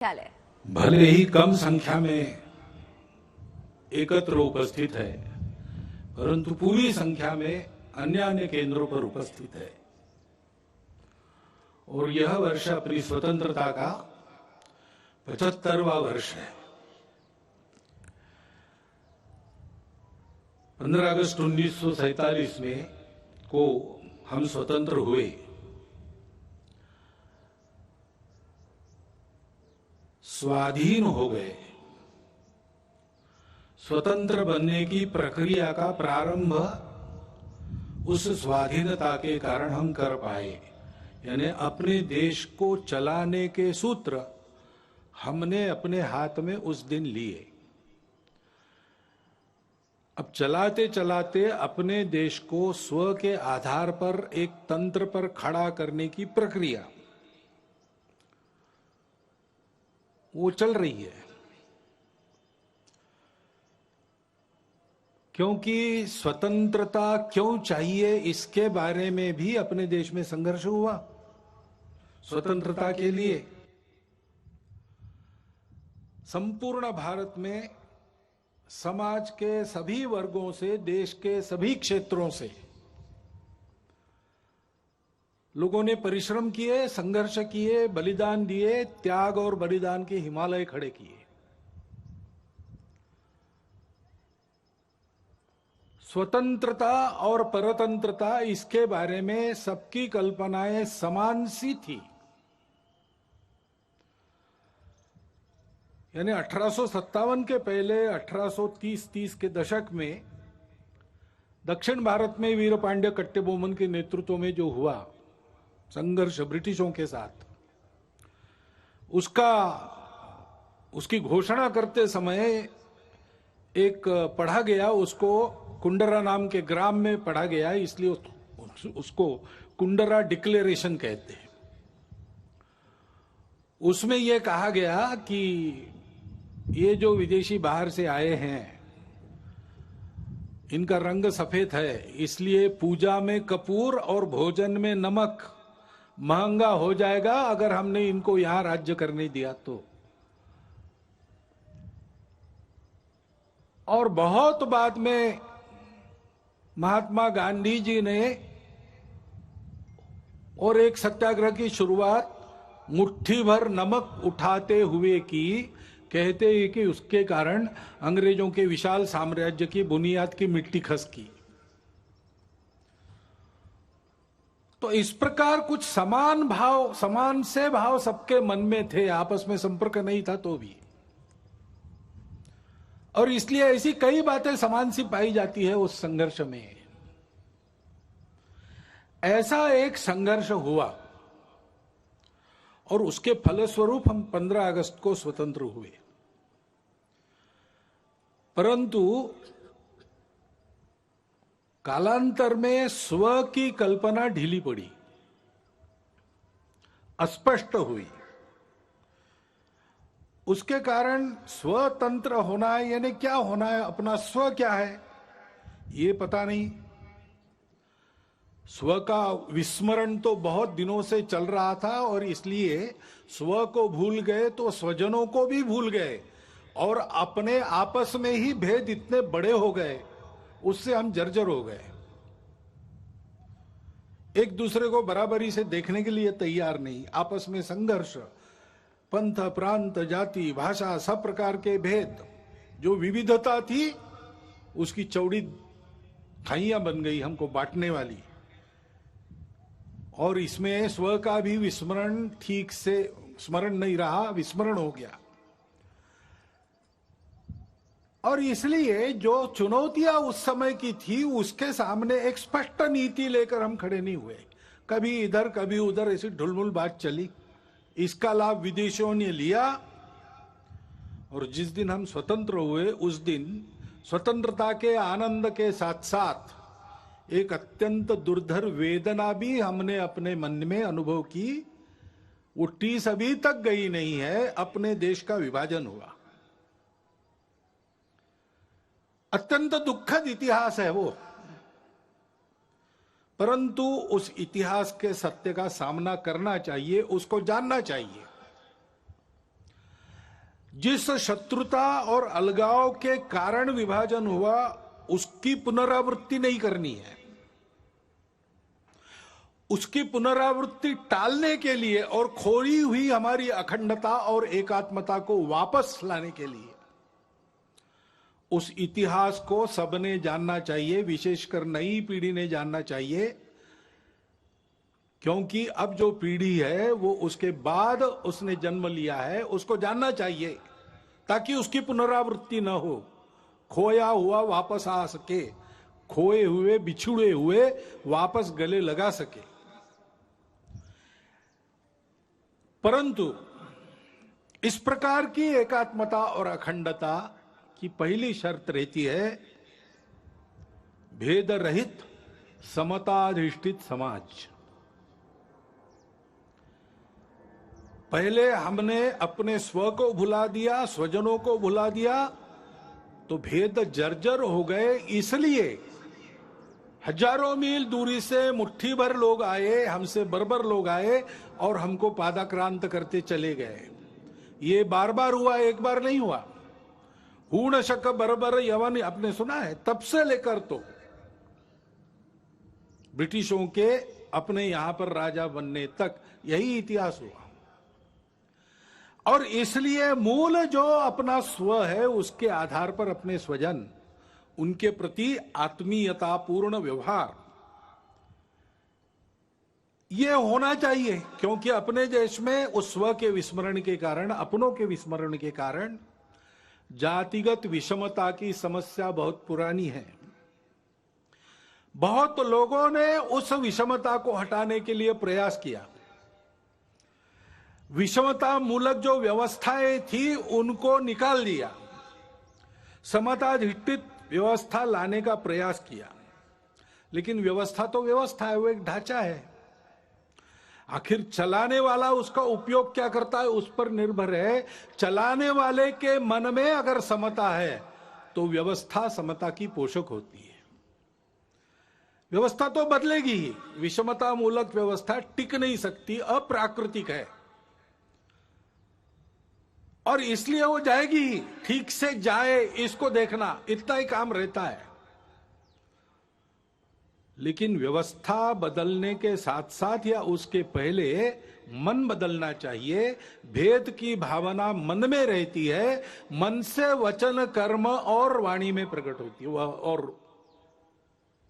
ख्याल है। भले ही कम संख्या में एकत्र उपस्थित है, परंतु पूरी संख्या में अन्य अन्य केंद्रों पर उपस्थित है। और यह वर्ष अपनी स्वतंत्रता का 75वां वर्ष है। 15 अगस्त 1947 में को हम स्वतंत्र हुए। स्वाधीन हो गए। स्वतंत्र बनने की प्रक्रिया का प्रारंभ उस स्वाधीनता के कारण हम कर पाए। यानी अपने देश को चलाने के सूत्र हमने अपने हाथ में उस दिन लिए। अब चलाते चलाते अपने देश को स्व के आधार पर एक तंत्र पर खड़ा करने की प्रक्रिया वो चल रही है। क्योंकि स्वतंत्रता क्यों चाहिए इसके बारे में भी अपने देश में संघर्ष हुआ। स्वतंत्रता के लिए संपूर्ण भारत में समाज के सभी वर्गों से, देश के सभी क्षेत्रों से लोगों ने परिश्रम किए, संघर्ष किए, बलिदान दिए, त्याग और बलिदान के हिमालय खड़े किए। स्वतंत्रता और परतंत्रता इसके बारे में सबकी कल्पनाएं समान सी थी। यानी 1857 के पहले 1830 के दशक में दक्षिण भारत में वीर पांड्य कट्टेबोमन के नेतृत्व में जो हुआ संघर्ष ब्रिटिशों के साथ, उसकी घोषणा करते समय एक पढ़ा गया, उसको कुंडरा नाम के ग्राम में पढ़ा गया, इसलिए उसको कुंडरा डिक्लेरेशन कहते हैं। उसमें यह कहा गया कि ये जो विदेशी बाहर से आए हैं इनका रंग सफेद है, इसलिए पूजा में कपूर और भोजन में नमक महंगा हो जाएगा अगर हमने इनको यहां राज्य करने दिया तो। और बहुत बाद में महात्मा गांधी जी ने और एक सत्याग्रह की शुरुआत मुट्ठी भर नमक उठाते हुए की। कहते हैं कि उसके कारण अंग्रेजों के विशाल साम्राज्य की बुनियाद की मिट्टी खसकी। तो इस प्रकार कुछ समान से भाव सबके मन में थे, आपस में संपर्क नहीं था तो भी। और इसलिए ऐसी कई बातें समान सी पाई जाती है उस संघर्ष में। ऐसा एक संघर्ष हुआ और उसके फलस्वरूप हम 15 अगस्त को स्वतंत्र हुए। परंतु कालांतर में स्व की कल्पना ढीली पड़ी, अस्पष्ट हुई। उसके कारण स्वतंत्र होना है यानी क्या होना है, अपना स्व क्या है ये पता नहीं। स्व का विस्मरण तो बहुत दिनों से चल रहा था और इसलिए स्व को भूल गए तो स्वजनों को भी भूल गए और अपने आपस में ही भेद इतने बड़े हो गए, उससे हम जर्जर हो गए। एक दूसरे को बराबरी से देखने के लिए तैयार नहीं, आपस में संघर्ष, पंथ, प्रांत, जाति, भाषा, सब प्रकार के भेद, जो विविधता थी उसकी चौड़ी खाइयां बन गई हमको बांटने वाली। और इसमें स्व का भी विस्मरण, ठीक से स्मरण नहीं रहा, विस्मरण हो गया। और इसलिए जो चुनौतियां उस समय की थी उसके सामने एक स्पष्ट नीति लेकर हम खड़े नहीं हुए। कभी इधर कभी उधर ऐसी ढुलमुल बात चली, इसका लाभ विदेशियों ने लिया। और जिस दिन हम स्वतंत्र हुए उस दिन स्वतंत्रता के आनंद के साथ साथ एक अत्यंत दुर्धर वेदना भी हमने अपने मन में अनुभव की। वो टीस अभी तक गई नहीं है, अपने देश का विभाजन हुआ। अत्यंत दुखद इतिहास है वो, परंतु उस इतिहास के सत्य का सामना करना चाहिए, उसको जानना चाहिए। जिस शत्रुता और अलगाव के कारण विभाजन हुआ उसकी पुनरावृत्ति नहीं करनी है। उसकी पुनरावृत्ति टालने के लिए और खोई हुई हमारी अखंडता और एकात्मता को वापस लाने के लिए उस इतिहास को सबने जानना चाहिए, विशेषकर नई पीढ़ी ने जानना चाहिए, क्योंकि अब जो पीढ़ी है वो उसके बाद उसने जन्म लिया है, उसको जानना चाहिए ताकि उसकी पुनरावृत्ति न हो, खोया हुआ वापस आ सके, खोए हुए बिछुड़े हुए वापस गले लगा सके। परंतु इस प्रकार की एकात्मता और अखंडता की पहली शर्त रहती है भेद रहित समताधिष्ठित समाज। पहले हमने अपने स्व को भुला दिया, स्वजनों को भुला दिया, तो भेद जर्जर हो गए। इसलिए हजारों मील दूरी से मुट्ठी भर लोग आए, हमसे बर्बर लोग आए और हमको पादाक्रांत करते चले गए। ये बार बार हुआ, एक बार नहीं हुआ। हूण शक बर्बर यवन आपने सुना है, तब से लेकर तो ब्रिटिशों के अपने यहां पर राजा बनने तक यही इतिहास हुआ। और इसलिए मूल जो अपना स्व है उसके आधार पर अपने स्वजन, उनके प्रति आत्मीयता पूर्ण व्यवहार ये होना चाहिए, क्योंकि अपने देश में उस स्व के विस्मरण के कारण, अपनों के विस्मरण के कारण जातिगत विषमता की समस्या बहुत पुरानी है। बहुत लोगों ने उस विषमता को हटाने के लिए प्रयास किया। विषमता मूलक जो व्यवस्थाएं थी उनको निकाल दिया, समताधिष्ठित व्यवस्था लाने का प्रयास किया। लेकिन व्यवस्था तो व्यवस्था है, वो एक ढांचा है। आखिर चलाने वाला उसका उपयोग क्या करता है उस पर निर्भर है। चलाने वाले के मन में अगर समता है तो व्यवस्था समता की पोषक होती है। व्यवस्था तो बदलेगी ही, विषमता मूलक व्यवस्था टिक नहीं सकती, अप्राकृतिक है और इसलिए वो जाएगी ही। ठीक से जाए इसको देखना, इतना ही काम रहता है। लेकिन व्यवस्था बदलने के साथ साथ या उसके पहले मन बदलना चाहिए। भेद की भावना मन में रहती है, मन से वचन कर्म और वाणी में प्रकट होती है, और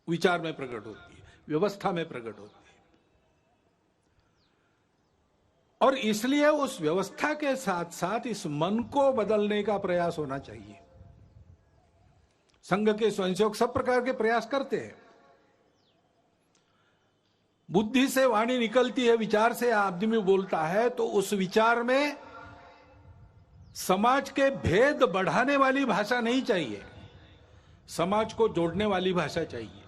विचार में प्रकट होती है, व्यवस्था में प्रकट होती है। और इसलिए उस व्यवस्था के साथ साथ इस मन को बदलने का प्रयास होना चाहिए। संघ के स्वयंसेवक सब प्रकार के प्रयास करते हैं। बुद्धि से वाणी निकलती है, विचार से आदमी बोलता है, तो उस विचार में समाज के भेद बढ़ाने वाली भाषा नहीं चाहिए, समाज को जोड़ने वाली भाषा चाहिए।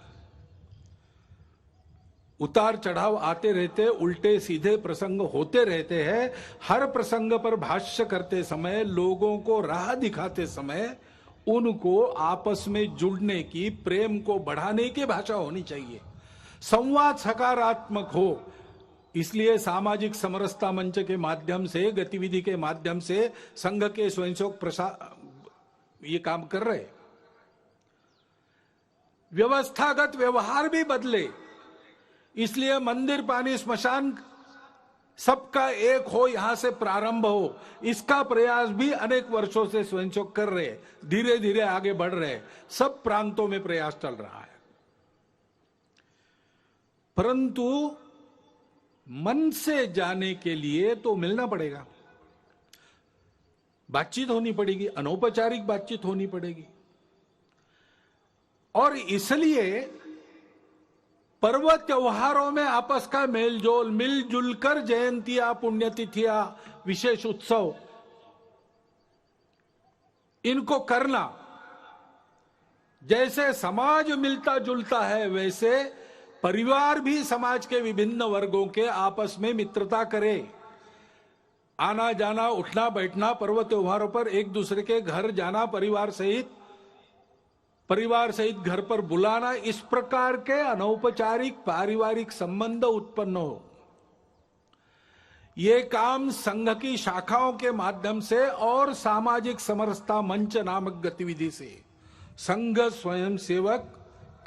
उतार चढ़ाव आते रहते, उल्टे सीधे प्रसंग होते रहते हैं। हर प्रसंग पर भाष्य करते समय, लोगों को राह दिखाते समय उनको आपस में जुड़ने की, प्रेम को बढ़ाने की भाषा होनी चाहिए। संवाद सकारात्मक हो। इसलिए सामाजिक समरसता मंच के माध्यम से, गतिविधि के माध्यम से संघ के स्वयंसेवक ये काम कर रहे। व्यवस्थागत व्यवहार भी बदले, इसलिए मंदिर पानी स्मशान सबका एक हो, यहां से प्रारंभ हो, इसका प्रयास भी अनेक वर्षों से स्वयंसेवक कर रहे, धीरे धीरे आगे बढ़ रहे। सब प्रांतों में प्रयास चल रहा है। परंतु मन से जाने के लिए तो मिलना पड़ेगा, बातचीत होनी पड़ेगी, अनौपचारिक बातचीत होनी पड़ेगी। और इसलिए पर्व त्योहारों में आपस का मेलजोल, मिलजुल कर जयंतियां, पुण्यतिथियां, विशेष उत्सव, इनको करना। जैसे समाज मिलता जुलता है, वैसे परिवार भी समाज के विभिन्न वर्गों के आपस में मित्रता करे। आना जाना, उठना बैठना, पर्व त्योहारों पर एक दूसरे के घर जाना, परिवार सहित घर पर बुलाना, इस प्रकार के अनौपचारिक पारिवारिक संबंध उत्पन्न हो। ये काम संघ की शाखाओं के माध्यम से और सामाजिक समरसता मंच नामक गतिविधि से संघ स्वयं सेवक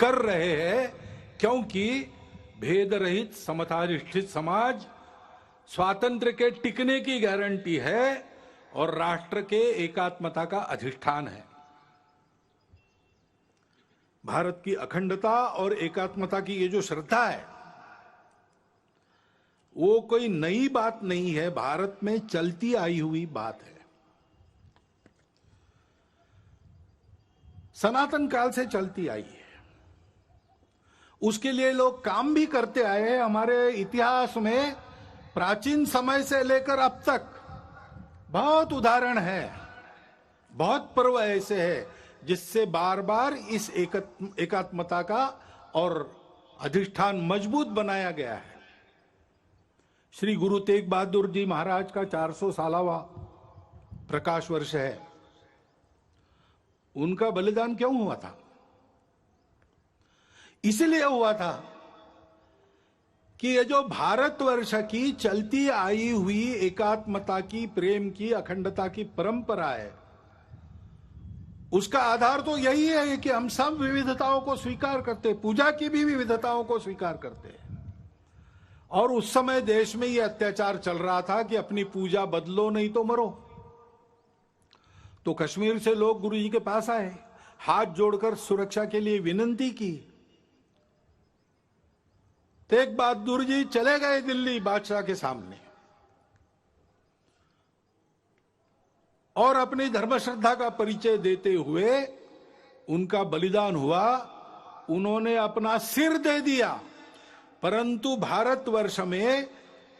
कर रहे हैं, क्योंकि भेद रहित समताधिष्ठित समाज स्वातंत्र्य के टिकने की गारंटी है और राष्ट्र के एकात्मता का अधिष्ठान है। भारत की अखंडता और एकात्मता की ये जो श्रद्धा है, वो कोई नई बात नहीं है, भारत में चलती आई हुई बात है। सनातन काल से चलती आई है। उसके लिए लोग काम भी करते आए हैं। हमारे इतिहास में प्राचीन समय से लेकर अब तक बहुत उदाहरण है, बहुत पर्व ऐसे हैं जिससे बार बार इस एकात्मता का और अधिष्ठान मजबूत बनाया गया है। श्री गुरु तेग बहादुर जी महाराज का 400 सालावा प्रकाश वर्ष है। उनका बलिदान क्यों हुआ था? इसलिए हुआ था कि ये जो भारतवर्ष की चलती आई हुई एकात्मता की, प्रेम की, अखंडता की परंपरा है, उसका आधार तो यही है कि हम सब विविधताओं को स्वीकार करते, पूजा की भी विविधताओं को स्वीकार करते हैं। और उस समय देश में यह अत्याचार चल रहा था कि अपनी पूजा बदलो नहीं तो मरो। तो कश्मीर से लोग गुरु जी के पास आए, हाथ जोड़कर सुरक्षा के लिए विनती की। तेग बहादुर जी चले गए दिल्ली बादशाह के सामने और अपनी धर्म श्रद्धा का परिचय देते हुए उनका बलिदान हुआ। उन्होंने अपना सिर दे दिया, परंतु भारतवर्ष में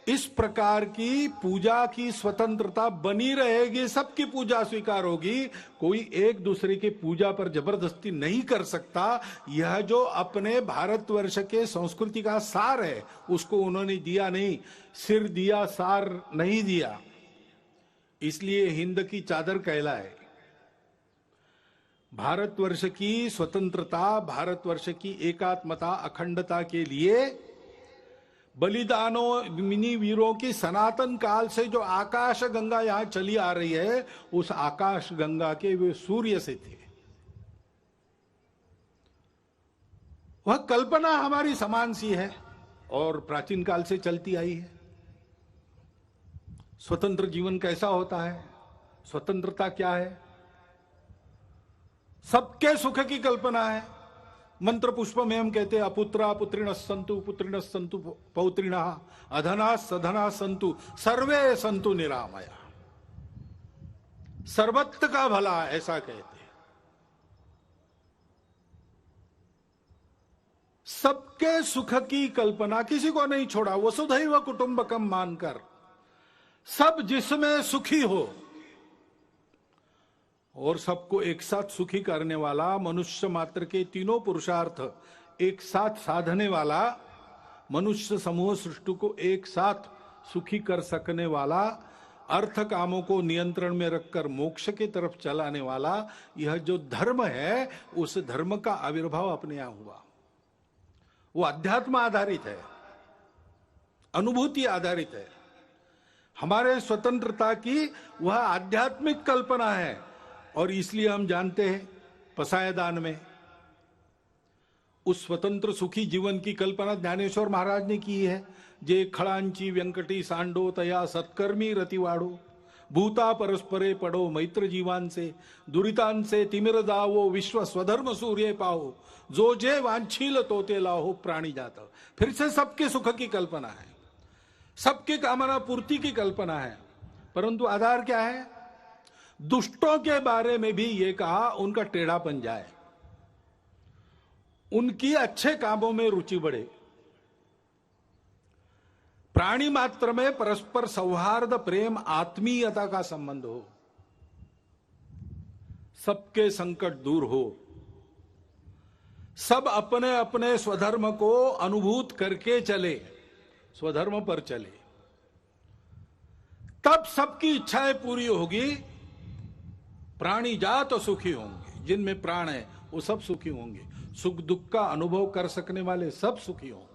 इस प्रकार की पूजा की स्वतंत्रता बनी रहेगी, सबकी पूजा स्वीकार होगी, कोई एक दूसरे की पूजा पर जबरदस्ती नहीं कर सकता। यह जो अपने भारतवर्ष के संस्कृति का सार है उसको उन्होंने दिया नहीं, सिर दिया, सार नहीं दिया। इसलिए हिंद की चादर कहलाए। भारतवर्ष की स्वतंत्रता, भारतवर्ष की एकात्मता, अखंडता के लिए बलिदानों, मिनी वीरों की सनातन काल से जो आकाश गंगा यहां चली आ रही है, उस आकाश गंगा के वे सूर्य से थे। वह कल्पना हमारी समान सी है और प्राचीन काल से चलती आई है। स्वतंत्र जीवन कैसा होता है, स्वतंत्रता क्या है? सबके सुख की कल्पना है। मंत्र पुष्प में हम कहते हैं अपुत्रा पुत्रिण संतु पौत्रिण अधना सधना संतु सर्वे संतु निरामया। सर्वत्र का भला, ऐसा कहते हैं। सबके सुख की कल्पना, किसी को नहीं छोड़ा, वसुधैव कुटुंबकम मानकर सब जिसमें सुखी हो और सबको एक साथ सुखी करने वाला, मनुष्य मात्र के तीनों पुरुषार्थ एक साथ साधने वाला, मनुष्य समूह सृष्टि को एक साथ सुखी कर सकने वाला, अर्थ कामों को नियंत्रण में रखकर मोक्ष की तरफ चलाने वाला, यह जो धर्म है उस धर्म का आविर्भाव अपने यहां हुआ। वो अध्यात्म आधारित है, अनुभूति आधारित है। हमारे स्वतंत्रता की वह आध्यात्मिक कल्पना है और इसलिए हम जानते हैं पसायदान में उस स्वतंत्र सुखी जीवन की कल्पना ज्ञानेश्वर महाराज ने की है। जे खड़ांची व्यंकटी सांडो तया सत्कर्मी रतिवाड़ो, भूता परस्परे पड़ो मैत्र जीवान से, दुरितान से तिमिर दावो विश्व स्वधर्म सूर्य पाओ, जो जे वांछील तोते लाहो प्राणी जाता। फिर से सबके सुख की कल्पना है, सबके कामना पूर्ति की कल्पना है, परंतु आधार क्या है? दुष्टों के बारे में भी ये कहा उनका टेढ़ापन जाए, उनकी अच्छे कामों में रुचि बढ़े, प्राणी मात्र में परस्पर सौहार्द, प्रेम, आत्मीयता का संबंध हो, सबके संकट दूर हो, सब अपने अपने स्वधर्म को अनुभूत करके चले, स्वधर्म पर चले, तब सबकी इच्छाएं पूरी होगी। प्राणी जात सुखी होंगे, जिनमें प्राण है वो सब सुखी होंगे, सुख दुख का अनुभव कर सकने वाले सब सुखी होंगे।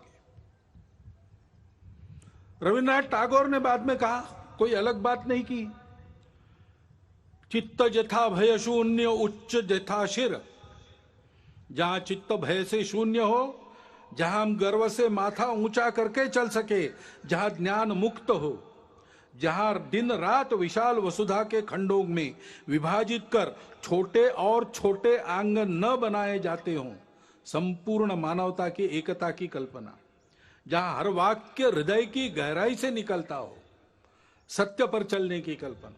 रविन्द्रनाथ टैगोर ने बाद में कहा, कोई अलग बात नहीं की, चित्त जथा भय शून्य उच्च जथा शिर। जहां चित्त भय से शून्य हो, जहां हम गर्व से माथा ऊंचा करके चल सके, जहां ज्ञान मुक्त हो, जहां दिन रात विशाल वसुधा के खंडों में विभाजित कर छोटे और छोटे आंगन न बनाए जाते हों, संपूर्ण मानवता की एकता की कल्पना, जहां हर वाक्य हृदय की गहराई से निकलता हो, सत्य पर चलने की कल्पना,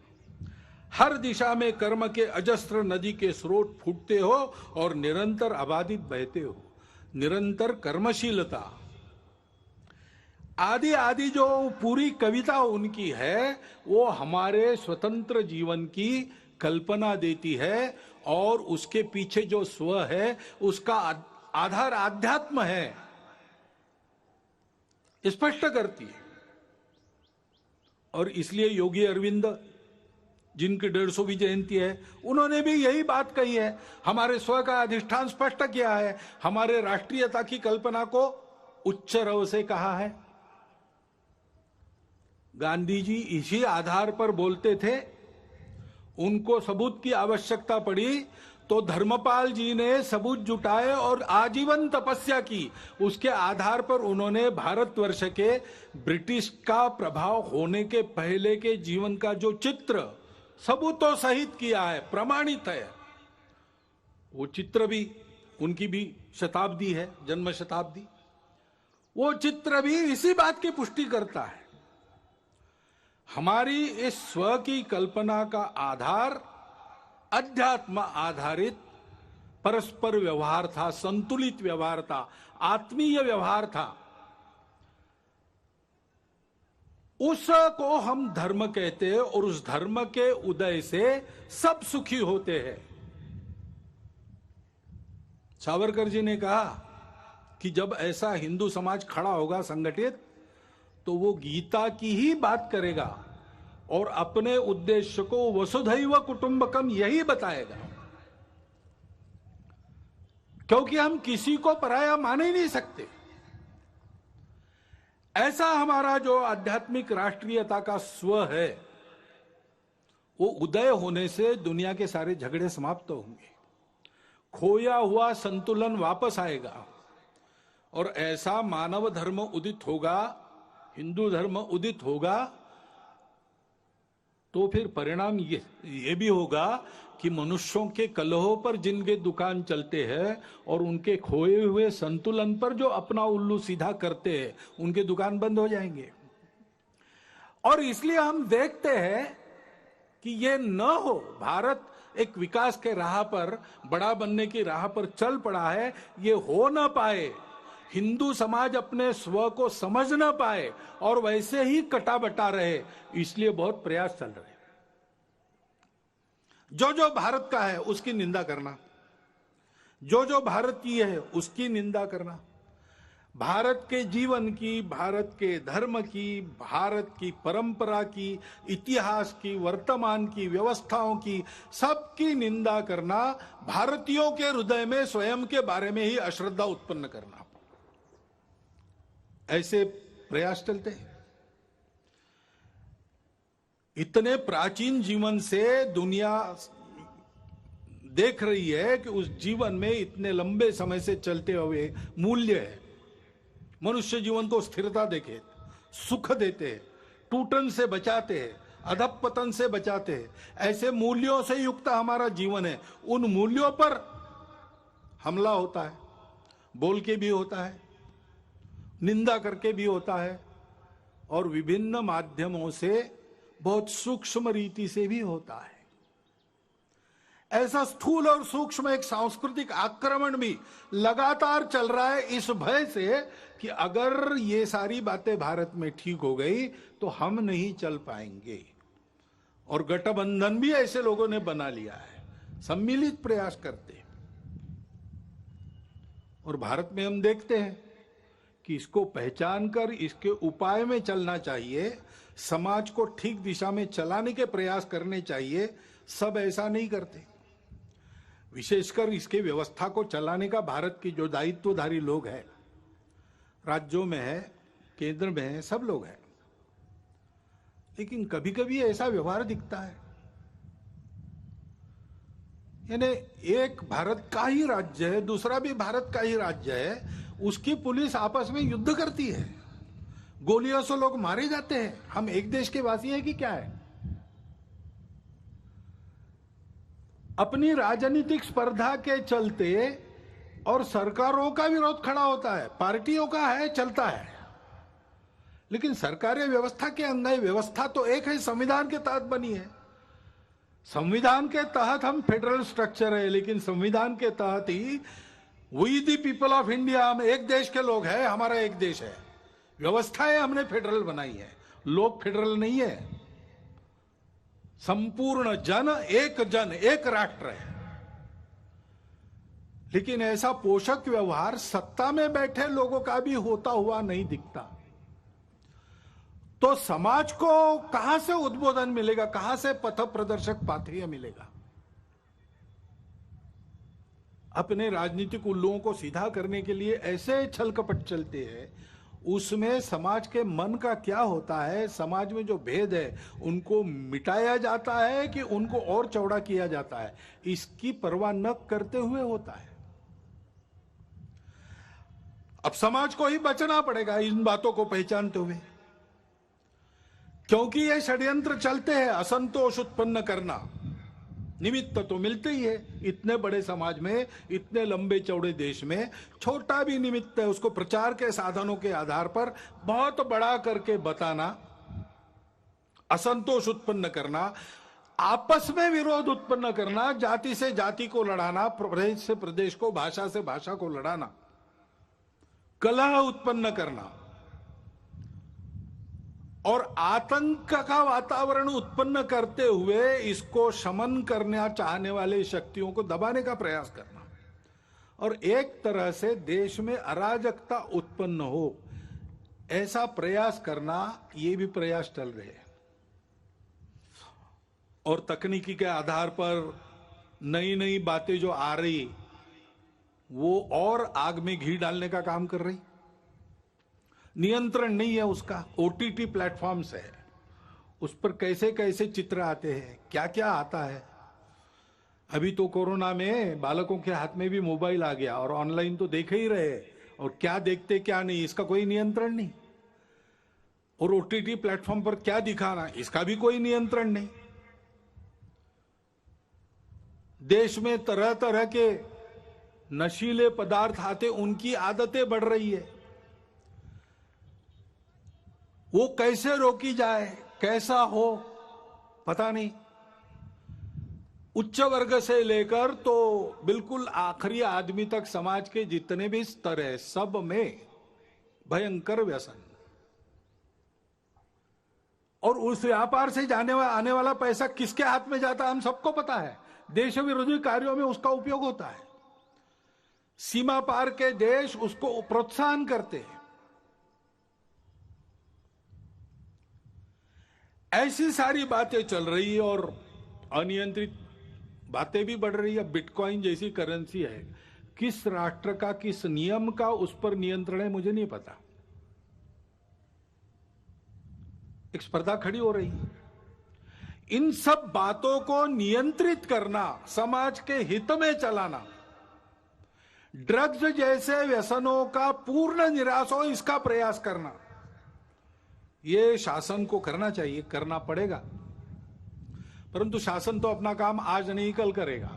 हर दिशा में कर्म के अजस्त्र नदी के स्रोत फूटते हो और निरंतर अबाधित बहते हो, निरंतर कर्मशीलता, आदि आदि जो पूरी कविता उनकी है, वो हमारे स्वतंत्र जीवन की कल्पना देती है और उसके पीछे जो स्व है उसका आधार आध्यात्म है, स्पष्ट करती है। और इसलिए योगी अरविंद, जिनकी 150वीं जयंती है, उन्होंने भी यही बात कही है, हमारे स्व का अधिष्ठान स्पष्ट किया है, हमारे राष्ट्रीयता की कल्पना को उच्च रव से कहा है। गांधी जी इसी आधार पर बोलते थे। उनको सबूत की आवश्यकता पड़ी तो धर्मपाल जी ने सबूत जुटाए और आजीवन तपस्या की। उसके आधार पर उन्होंने भारतवर्ष के ब्रिटिश का प्रभाव होने के पहले के जीवन का जो चित्र सबूतों सहित किया है, प्रमाणित है, वो चित्र भी उनकी भी शताब्दी है, जन्म शताब्दी, वो चित्र भी इसी बात की पुष्टि करता है। हमारी इस स्व की कल्पना का आधार अध्यात्म आधारित परस्पर व्यवहार था, संतुलित व्यवहार था, आत्मीय व्यवहार था। उसको हम धर्म कहते हैं और उस धर्म के उदय से सब सुखी होते हैं। सावरकर जी ने कहा कि जब ऐसा हिंदू समाज खड़ा होगा संगठित, तो वो गीता की ही बात करेगा और अपने उद्देश्य को वसुधैव कुटुंबकम यही बताएगा, क्योंकि हम किसी को पराया मान ही नहीं सकते। ऐसा हमारा जो आध्यात्मिक राष्ट्रीयता का स्व है, वो उदय होने से दुनिया के सारे झगड़े समाप्त होंगे, खोया हुआ संतुलन वापस आएगा और ऐसा मानव धर्म उदित होगा, हिंदू धर्म उदित होगा, तो फिर परिणाम ये भी होगा कि मनुष्यों के कलहों पर जिनके दुकान चलते हैं और उनके खोए हुए संतुलन पर जो अपना उल्लू सीधा करते हैं, उनके दुकान बंद हो जाएंगे। और इसलिए हम देखते हैं कि ये न हो, भारत एक विकास के राह पर, बड़ा बनने की राह पर चल पड़ा है, ये हो ना पाए, हिंदू समाज अपने स्व को समझ ना पाए और वैसे ही कटा बटा रहे, इसलिए बहुत प्रयास चल रहे। जो जो भारत का है उसकी निंदा करना, जो जो भारतीय है उसकी निंदा करना, भारत के जीवन की, भारत के धर्म की, भारत की परंपरा की, इतिहास की, वर्तमान की व्यवस्थाओं की, सबकी निंदा करना, भारतीयों के हृदय में स्वयं के बारे में ही अश्रद्धा उत्पन्न करना, ऐसे प्रयास चलते हैं। इतने प्राचीन जीवन से दुनिया देख रही है कि उस जीवन में इतने लंबे समय से चलते हुए मूल्य है। मनुष्य जीवन को स्थिरता देखे, सुख देते हैं, टूटन से बचाते हैं, अधपतन से बचाते हैं, ऐसे मूल्यों से युक्त हमारा जीवन है। उन मूल्यों पर हमला होता है, बोल के भी होता है, निंदा करके भी होता है और विभिन्न माध्यमों से बहुत सूक्ष्म रीति से भी होता है। ऐसा स्थूल और सूक्ष्म एक सांस्कृतिक आक्रमण भी लगातार चल रहा है, इस भय से कि अगर ये सारी बातें भारत में ठीक हो गई तो हम नहीं चल पाएंगे। और गठबंधन भी ऐसे लोगों ने बना लिया है, सम्मिलित प्रयास करते। और भारत में हम देखते हैं कि इसको पहचान कर इसके उपाय में चलना चाहिए, समाज को ठीक दिशा में चलाने के प्रयास करने चाहिए। सब ऐसा नहीं करते। विशेषकर इसके व्यवस्था को चलाने का भारत की जो दायित्वधारी लोग हैं, राज्यों में है, केंद्र में है, सब लोग हैं, लेकिन कभी कभी ऐसा व्यवहार दिखता है, यानी एक भारत का ही राज्य है, दूसरा भी भारत का ही राज्य है, उसकी पुलिस आपस में युद्ध करती है, गोलियों से लोग मारे जाते हैं। हम एक देश के वासी हैं कि क्या है? अपनी राजनीतिक स्पर्धा के चलते और सरकारों का विरोध खड़ा होता है, पार्टियों का है, चलता है, लेकिन सरकारें व्यवस्था के अंदर, व्यवस्था तो एक है, संविधान के तहत बनी है। संविधान के तहत हम फेडरल स्ट्रक्चर है, लेकिन संविधान के तहत ही we the people of India, हम एक देश के लोग हैं, हमारा एक देश है, व्यवस्थाएं हमने फेडरल बनाई है, लोग फेडरल नहीं है। संपूर्ण जन एक राष्ट्र है। लेकिन ऐसा पोषक व्यवहार सत्ता में बैठे लोगों का भी होता हुआ नहीं दिखता। तो समाज को कहां से उद्बोधन मिलेगा, कहां से पथ प्रदर्शक पाथेय मिलेगा? अपने राजनीतिक उल्लुओं को सीधा करने के लिए ऐसे छल कपट चलते हैं, उसमें समाज के मन का क्या होता है, समाज में जो भेद है उनको मिटाया जाता है कि उनको और चौड़ा किया जाता है, इसकी परवाह न करते हुए होता है। अब समाज को ही बचना पड़ेगा इन बातों को पहचानते हुए, क्योंकि ये षड्यंत्र चलते हैं असंतोष उत्पन्न करना। निमित्त तो मिलते ही है, इतने बड़े समाज में, इतने लंबे चौड़े देश में छोटा भी निमित्त है, उसको प्रचार के साधनों के आधार पर बहुत बड़ा करके बताना, असंतोष उत्पन्न करना, आपस में विरोध उत्पन्न करना, जाति से जाति को लड़ाना, प्रदेश से प्रदेश को, भाषा से भाषा को लड़ाना, कलह उत्पन्न करना और आतंक का वातावरण उत्पन्न करते हुए इसको शमन करना चाहने वाले शक्तियों को दबाने का प्रयास करना और एक तरह से देश में अराजकता उत्पन्न हो, ऐसा प्रयास करना, ये भी प्रयास चल रहे हैं। और तकनीकी के आधार पर नई नई बातें जो आ रही, वो और आग में घी डालने का काम कर रही। नियंत्रण नहीं है उसका, ओटीटी प्लेटफॉर्म्स है, उस पर कैसे कैसे चित्र आते हैं, क्या क्या आता है। अभी तो कोरोना में बालकों के हाथ में भी मोबाइल आ गया और ऑनलाइन तो देख ही रहे, और क्या देखते क्या नहीं इसका कोई नियंत्रण नहीं। और ओटीटी प्लेटफॉर्म पर क्या दिखाना, इसका भी कोई नियंत्रण नहीं। देश में तरह तरह के नशीले पदार्थ आते, उनकी आदतें बढ़ रही है, वो कैसे रोकी जाए, कैसा हो, पता नहीं। उच्च वर्ग से लेकर तो बिल्कुल आखिरी आदमी तक समाज के जितने भी स्तर है, सब में भयंकर व्यसन। और उस व्यापार से आने वाला पैसा किसके हाथ में जाता है, हम सबको पता है। देश विरोधी कार्यों में उसका उपयोग होता है। सीमा पार के देश उसको प्रोत्साहन करते हैं। ऐसी सारी बातें चल रही है और अनियंत्रित बातें भी बढ़ रही है। बिटकॉइन जैसी करेंसी है, किस राष्ट्र का, किस नियम का उस पर नियंत्रण है, मुझे नहीं पता। एक स्पर्धा खड़ी हो रही है। इन सब बातों को नियंत्रित करना, समाज के हित में चलाना, ड्रग्स जैसे व्यसनों का पूर्ण निराश हो, इसका प्रयास करना, ये शासन को करना चाहिए, करना पड़ेगा। परंतु शासन तो अपना काम आज नहीं कल करेगा,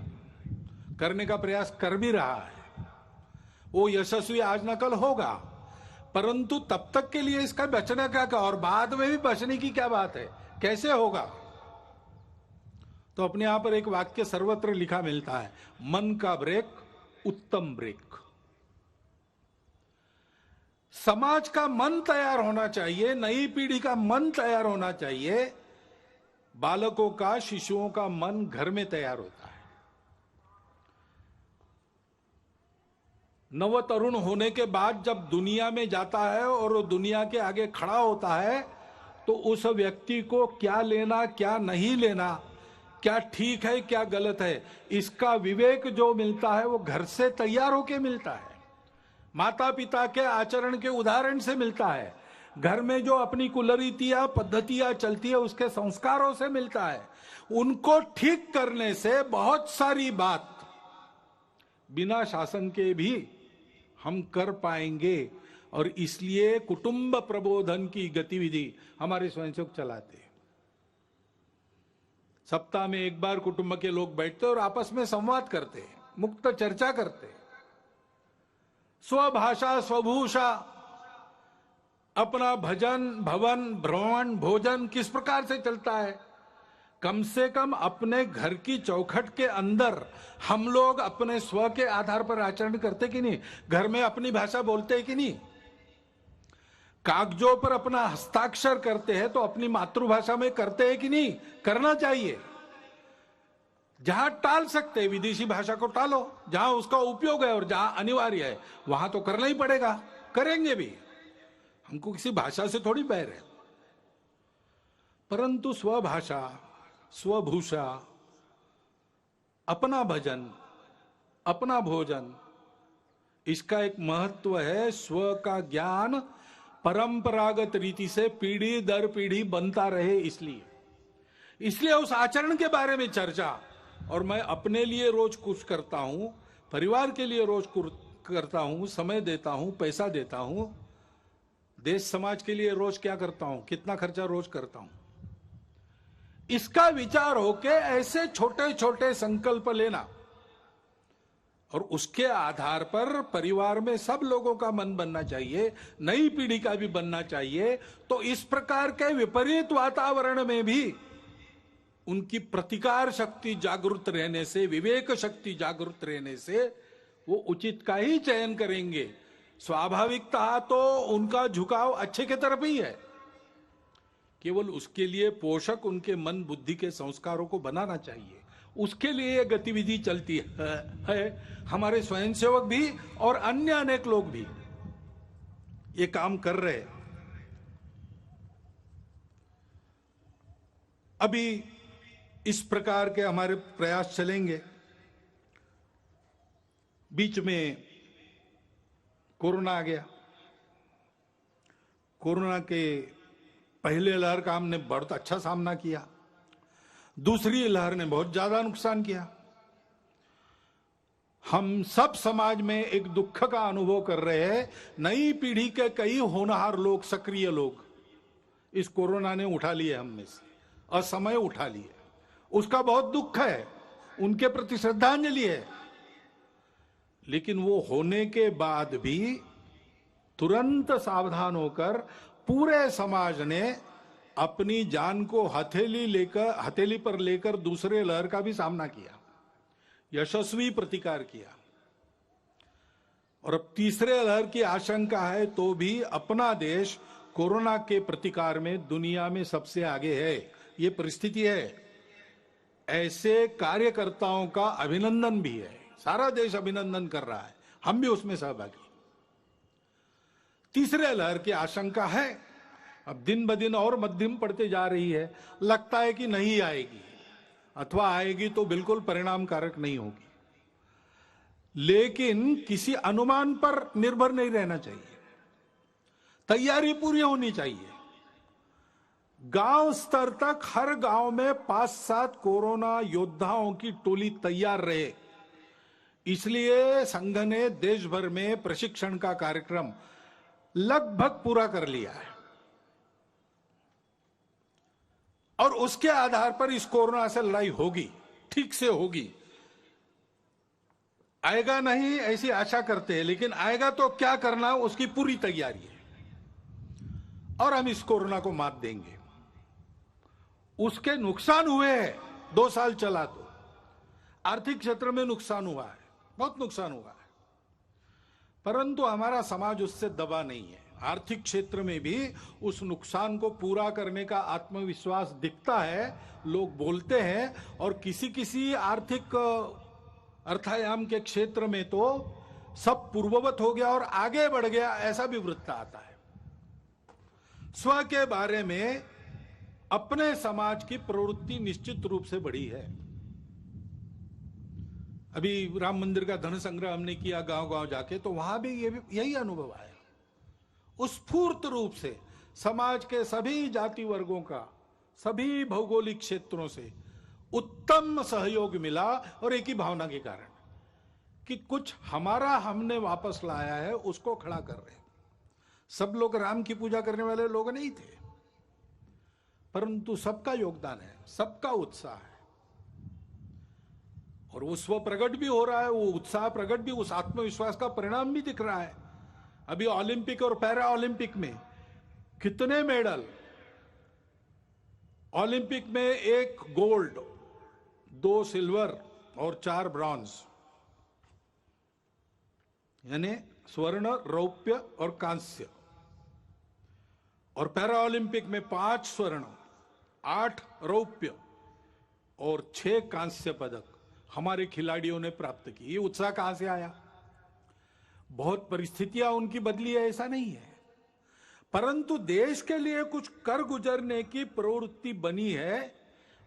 करने का प्रयास कर भी रहा है, वो यशस्वी आज न कल होगा। परंतु तब तक के लिए इसका बचने का क्या, और बाद में भी बचने की क्या बात है, कैसे होगा? तो अपने यहां पर एक वाक्य सर्वत्र लिखा मिलता है, मन का ब्रेक उत्तम ब्रेक। समाज का मन तैयार होना चाहिए, नई पीढ़ी का मन तैयार होना चाहिए। बालकों का, शिशुओं का मन घर में तैयार होता है। नव तरुण होने के बाद जब दुनिया में जाता है और वो दुनिया के आगे खड़ा होता है, तो उस व्यक्ति को क्या लेना, क्या नहीं लेना, क्या ठीक है, क्या गलत है, इसका विवेक जो मिलता है वो घर से तैयार होके मिलता है, माता पिता के आचरण के उदाहरण से मिलता है, घर में जो अपनी कुलरीतियां पद्धतियां चलती है उसके संस्कारों से मिलता है। उनको ठीक करने से बहुत सारी बात बिना शासन के भी हम कर पाएंगे। और इसलिए कुटुंब प्रबोधन की गतिविधि हमारे स्वयंसेवक चलाते हैं। सप्ताह में एक बार कुटुंब के लोग बैठते और आपस में संवाद करते हैं, मुक्त चर्चा करते हैं। स्वभाषा स्वभूषा, अपना भजन भवन भ्रमण भोजन किस प्रकार से चलता है, कम से कम अपने घर की चौखट के अंदर हम लोग अपने स्व के आधार पर आचरण करते कि नहीं? घर में अपनी भाषा बोलते हैं कि नहीं? कागजों पर अपना हस्ताक्षर करते हैं तो अपनी मातृभाषा में करते हैं कि नहीं? करना चाहिए। जहां टाल सकते हैं विदेशी भाषा को टालो, जहां उसका उपयोग है और जहां अनिवार्य है वहां तो करना ही पड़ेगा, करेंगे भी। हमको किसी भाषा से थोड़ी बैर है। परंतु स्वभाषा स्वभूषा, अपना भजन अपना भोजन, इसका एक महत्व है। स्व का ज्ञान परंपरागत रीति से पीढ़ी दर पीढ़ी बनता रहे, इसलिए उस आचरण के बारे में चर्चा। और मैं अपने लिए रोज कुछ करता हूं, परिवार के लिए रोज करता हूं, समय देता हूं, पैसा देता हूं। देश समाज के लिए रोज क्या करता हूं, कितना खर्चा रोज करता हूं, इसका विचार होके ऐसे छोटे छोटे संकल्प लेना और उसके आधार पर परिवार में सब लोगों का मन बनना चाहिए, नई पीढ़ी का भी बनना चाहिए। तो इस प्रकार के विपरीत वातावरण में भी उनकी प्रतिकार शक्ति जागृत रहने से, विवेक शक्ति जागृत रहने से वो उचित का ही चयन करेंगे। स्वाभाविकता तो उनका झुकाव अच्छे के तरफ ही है, केवल उसके लिए पोषक उनके मन बुद्धि के संस्कारों को बनाना चाहिए। उसके लिए यह गतिविधि चलती है। हमारे स्वयंसेवक भी और अन्य अनेक लोग भी ये काम कर रहे हैं। अभी इस प्रकार के हमारे प्रयास चलेंगे। बीच में कोरोना आ गया। कोरोना के पहले लहर का हमने बहुत अच्छा सामना किया, दूसरी लहर ने बहुत ज्यादा नुकसान किया। हम सब समाज में एक दुख का अनुभव कर रहे हैं। नई पीढ़ी के कई होनहार लोग, सक्रिय लोग इस कोरोना ने उठा लिए हम में से, असमय उठा लिए। उसका बहुत दुख है, उनके प्रति श्रद्धांजलि है। लेकिन वो होने के बाद भी तुरंत सावधान होकर पूरे समाज ने अपनी जान को हथेली पर लेकर दूसरे लहर का भी सामना किया, यशस्वी प्रतिकार किया। और अब तीसरे लहर की आशंका है तो भी अपना देश कोरोना के प्रतिकार में दुनिया में सबसे आगे है। ये परिस्थिति है। ऐसे कार्यकर्ताओं का अभिनंदन भी है, सारा देश अभिनंदन कर रहा है, हम भी उसमें सहभागी। तीसरे लहर की आशंका है, अब दिन ब दिन और मध्यम पड़ते जा रही है। लगता है कि नहीं आएगी, अथवा आएगी तो बिल्कुल परिणामकारक नहीं होगी। लेकिन किसी अनुमान पर निर्भर नहीं रहना चाहिए, तैयारी पूरी होनी चाहिए। गांव स्तर तक हर गांव में 5-7 कोरोना योद्धाओं की टोली तैयार रहे। इसलिए संघ ने देश भर में प्रशिक्षण का कार्यक्रम लगभग पूरा कर लिया है और उसके आधार पर इस कोरोना से लड़ाई होगी, ठीक से होगी। आएगा नहीं ऐसी आशा करते हैं, लेकिन आएगा तो क्या करना उसकी पूरी तैयारी है और हम इस कोरोना को मात देंगे। उसके नुकसान हुए हैं, 2 साल चला तो आर्थिक क्षेत्र में नुकसान हुआ है, बहुत नुकसान हुआ है, परंतु हमारा समाज उससे दबा नहीं है। आर्थिक क्षेत्र में भी उस नुकसान को पूरा करने का आत्मविश्वास दिखता है, लोग बोलते हैं। और किसी किसी आर्थिक अर्थायाम के क्षेत्र में तो सब पूर्ववत हो गया और आगे बढ़ गया, ऐसा भी वृत्त आता है। स्व के बारे में अपने समाज की प्रवृत्ति निश्चित रूप से बढ़ी है। अभी राम मंदिर का धन संग्रह हमने किया गांव गांव जाके, तो वहां भी यही अनुभव आया। स्फूर्त रूप से समाज के सभी जाति वर्गों का, सभी भौगोलिक क्षेत्रों से उत्तम सहयोग मिला, और एक ही भावना के कारण कि कुछ हमारा हमने वापस लाया है, उसको खड़ा कर रहे हैं। सब लोग राम की पूजा करने वाले लोग नहीं थे, परंतु सबका योगदान है, सबका उत्साह है, और वो स्व प्रकट भी हो रहा है, वो उत्साह प्रकट भी, उस आत्मविश्वास का परिणाम भी दिख रहा है। अभी ओलंपिक और पैरा ओलंपिक में कितने मेडल, ओलंपिक में 1 गोल्ड, 2 सिल्वर और 4 ब्रॉन्ज, यानी स्वर्ण, रौप्य और कांस्य। और पैरा ओलंपिक में 5 स्वर्ण, 8 रौप्य और 6 कांस्य पदक हमारे खिलाड़ियों ने प्राप्त की। ये उत्साह कहां से आया? बहुत परिस्थितियां उनकी बदली है, ऐसा नहीं है, परंतु देश के लिए कुछ कर गुजरने की प्रवृत्ति बनी है,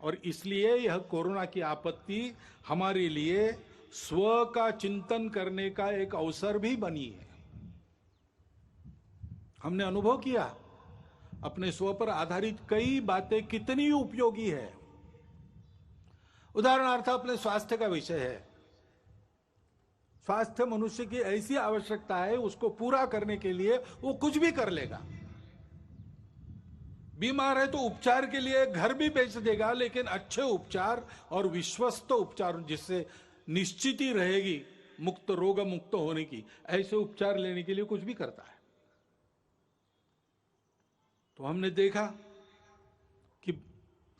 और इसलिए यह कोरोना की आपत्ति हमारे लिए स्व का चिंतन करने का एक अवसर भी बनी है। हमने अनुभव किया अपने स्व पर आधारित कई बातें कितनी उपयोगी है। उदाहरणार्थ अपने स्वास्थ्य का विषय है। स्वास्थ्य मनुष्य की ऐसी आवश्यकता है, उसको पूरा करने के लिए वो कुछ भी कर लेगा। बीमार है तो उपचार के लिए घर भी बेच देगा, लेकिन अच्छे उपचार और विश्वस्त उपचार, जिससे निश्चित ही रहेगी मुक्त, रोग मुक्त होने की, ऐसे उपचार लेने के लिए कुछ भी करता है। तो हमने देखा कि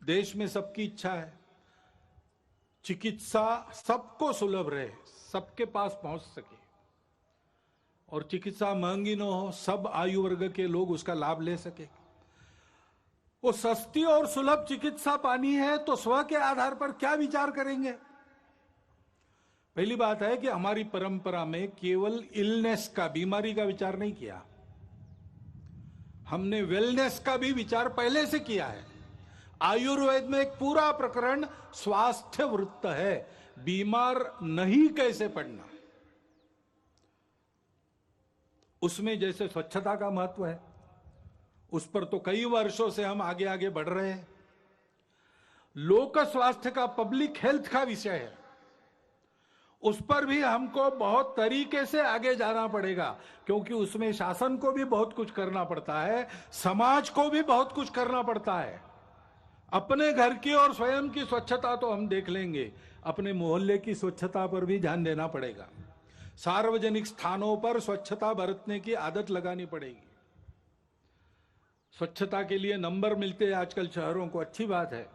देश में सबकी इच्छा है चिकित्सा सबको सुलभ रहे, सबके पास पहुंच सके, और चिकित्सा महंगी न हो, सब आयु वर्ग के लोग उसका लाभ ले सके। वो सस्ती और सुलभ चिकित्सा पानी है तो स्व के आधार पर क्या विचार करेंगे? पहली बात है कि हमारी परंपरा में केवल इलनेस का, बीमारी का विचार नहीं किया, हमने वेलनेस का भी विचार पहले से किया है। आयुर्वेद में एक पूरा प्रकरण स्वास्थ्य वृत्त है, बीमार नहीं कैसे पड़ना। उसमें जैसे स्वच्छता का महत्व है, उस पर तो कई वर्षों से हम आगे आगे बढ़ रहे हैं। लोक स्वास्थ्य का, पब्लिक हेल्थ का विषय है, उस पर भी हमको बहुत तरीके से आगे जाना पड़ेगा, क्योंकि उसमें शासन को भी बहुत कुछ करना पड़ता है, समाज को भी बहुत कुछ करना पड़ता है। अपने घर की और स्वयं की स्वच्छता तो हम देख लेंगे, अपने मोहल्ले की स्वच्छता पर भी ध्यान देना पड़ेगा। सार्वजनिक स्थानों पर स्वच्छता बरतने की आदत लगानी पड़ेगी। स्वच्छता के लिए नंबर मिलते हैं आजकल शहरों को, अच्छी बात है,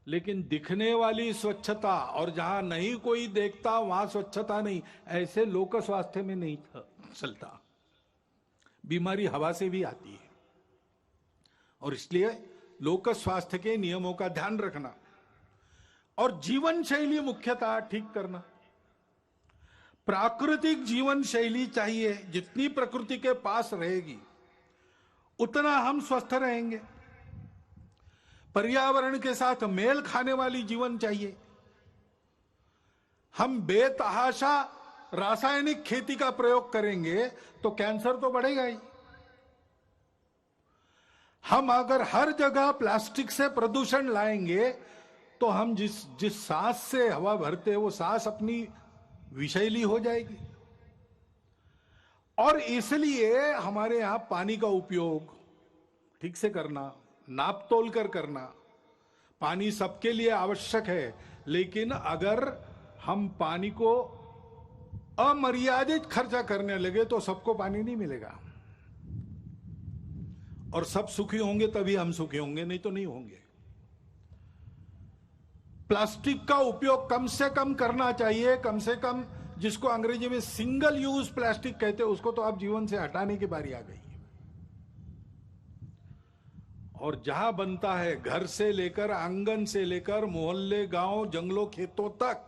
लेकिन दिखने वाली स्वच्छता और जहां नहीं कोई देखता वहां स्वच्छता नहीं, ऐसे लोक स्वास्थ्य में नहीं चलता। बीमारी हवा से भी आती है, और इसलिए लोक स्वास्थ्य के नियमों का ध्यान रखना और जीवन शैली मुख्यतः ठीक करना। प्राकृतिक जीवन शैली चाहिए, जितनी प्रकृति के पास रहेगी उतना हम स्वस्थ रहेंगे। पर्यावरण के साथ मेल खाने वाली जीवन चाहिए। हम बेतहाशा रासायनिक खेती का प्रयोग करेंगे तो कैंसर तो बढ़ेगा ही। हम अगर हर जगह प्लास्टिक से प्रदूषण लाएंगे तो हम जिस सांस से हवा भरते हैं वो सांस अपनी विषैली हो जाएगी। और इसलिए हमारे यहां पानी का उपयोग ठीक से करना, नाप तोल कर करना। पानी सबके लिए आवश्यक है, लेकिन अगर हम पानी को अमर्यादित खर्चा करने लगे तो सबको पानी नहीं मिलेगा, और सब सुखी होंगे तभी हम सुखी होंगे, नहीं तो नहीं होंगे। प्लास्टिक का उपयोग कम से कम करना चाहिए, कम से कम, जिसको अंग्रेजी में सिंगल यूज प्लास्टिक कहते हैं, उसको तो आप जीवन से हटाने की बारी आ गई। और जहां बनता है, घर से लेकर, आंगन से लेकर, मोहल्ले, गांव, जंगलों, खेतों तक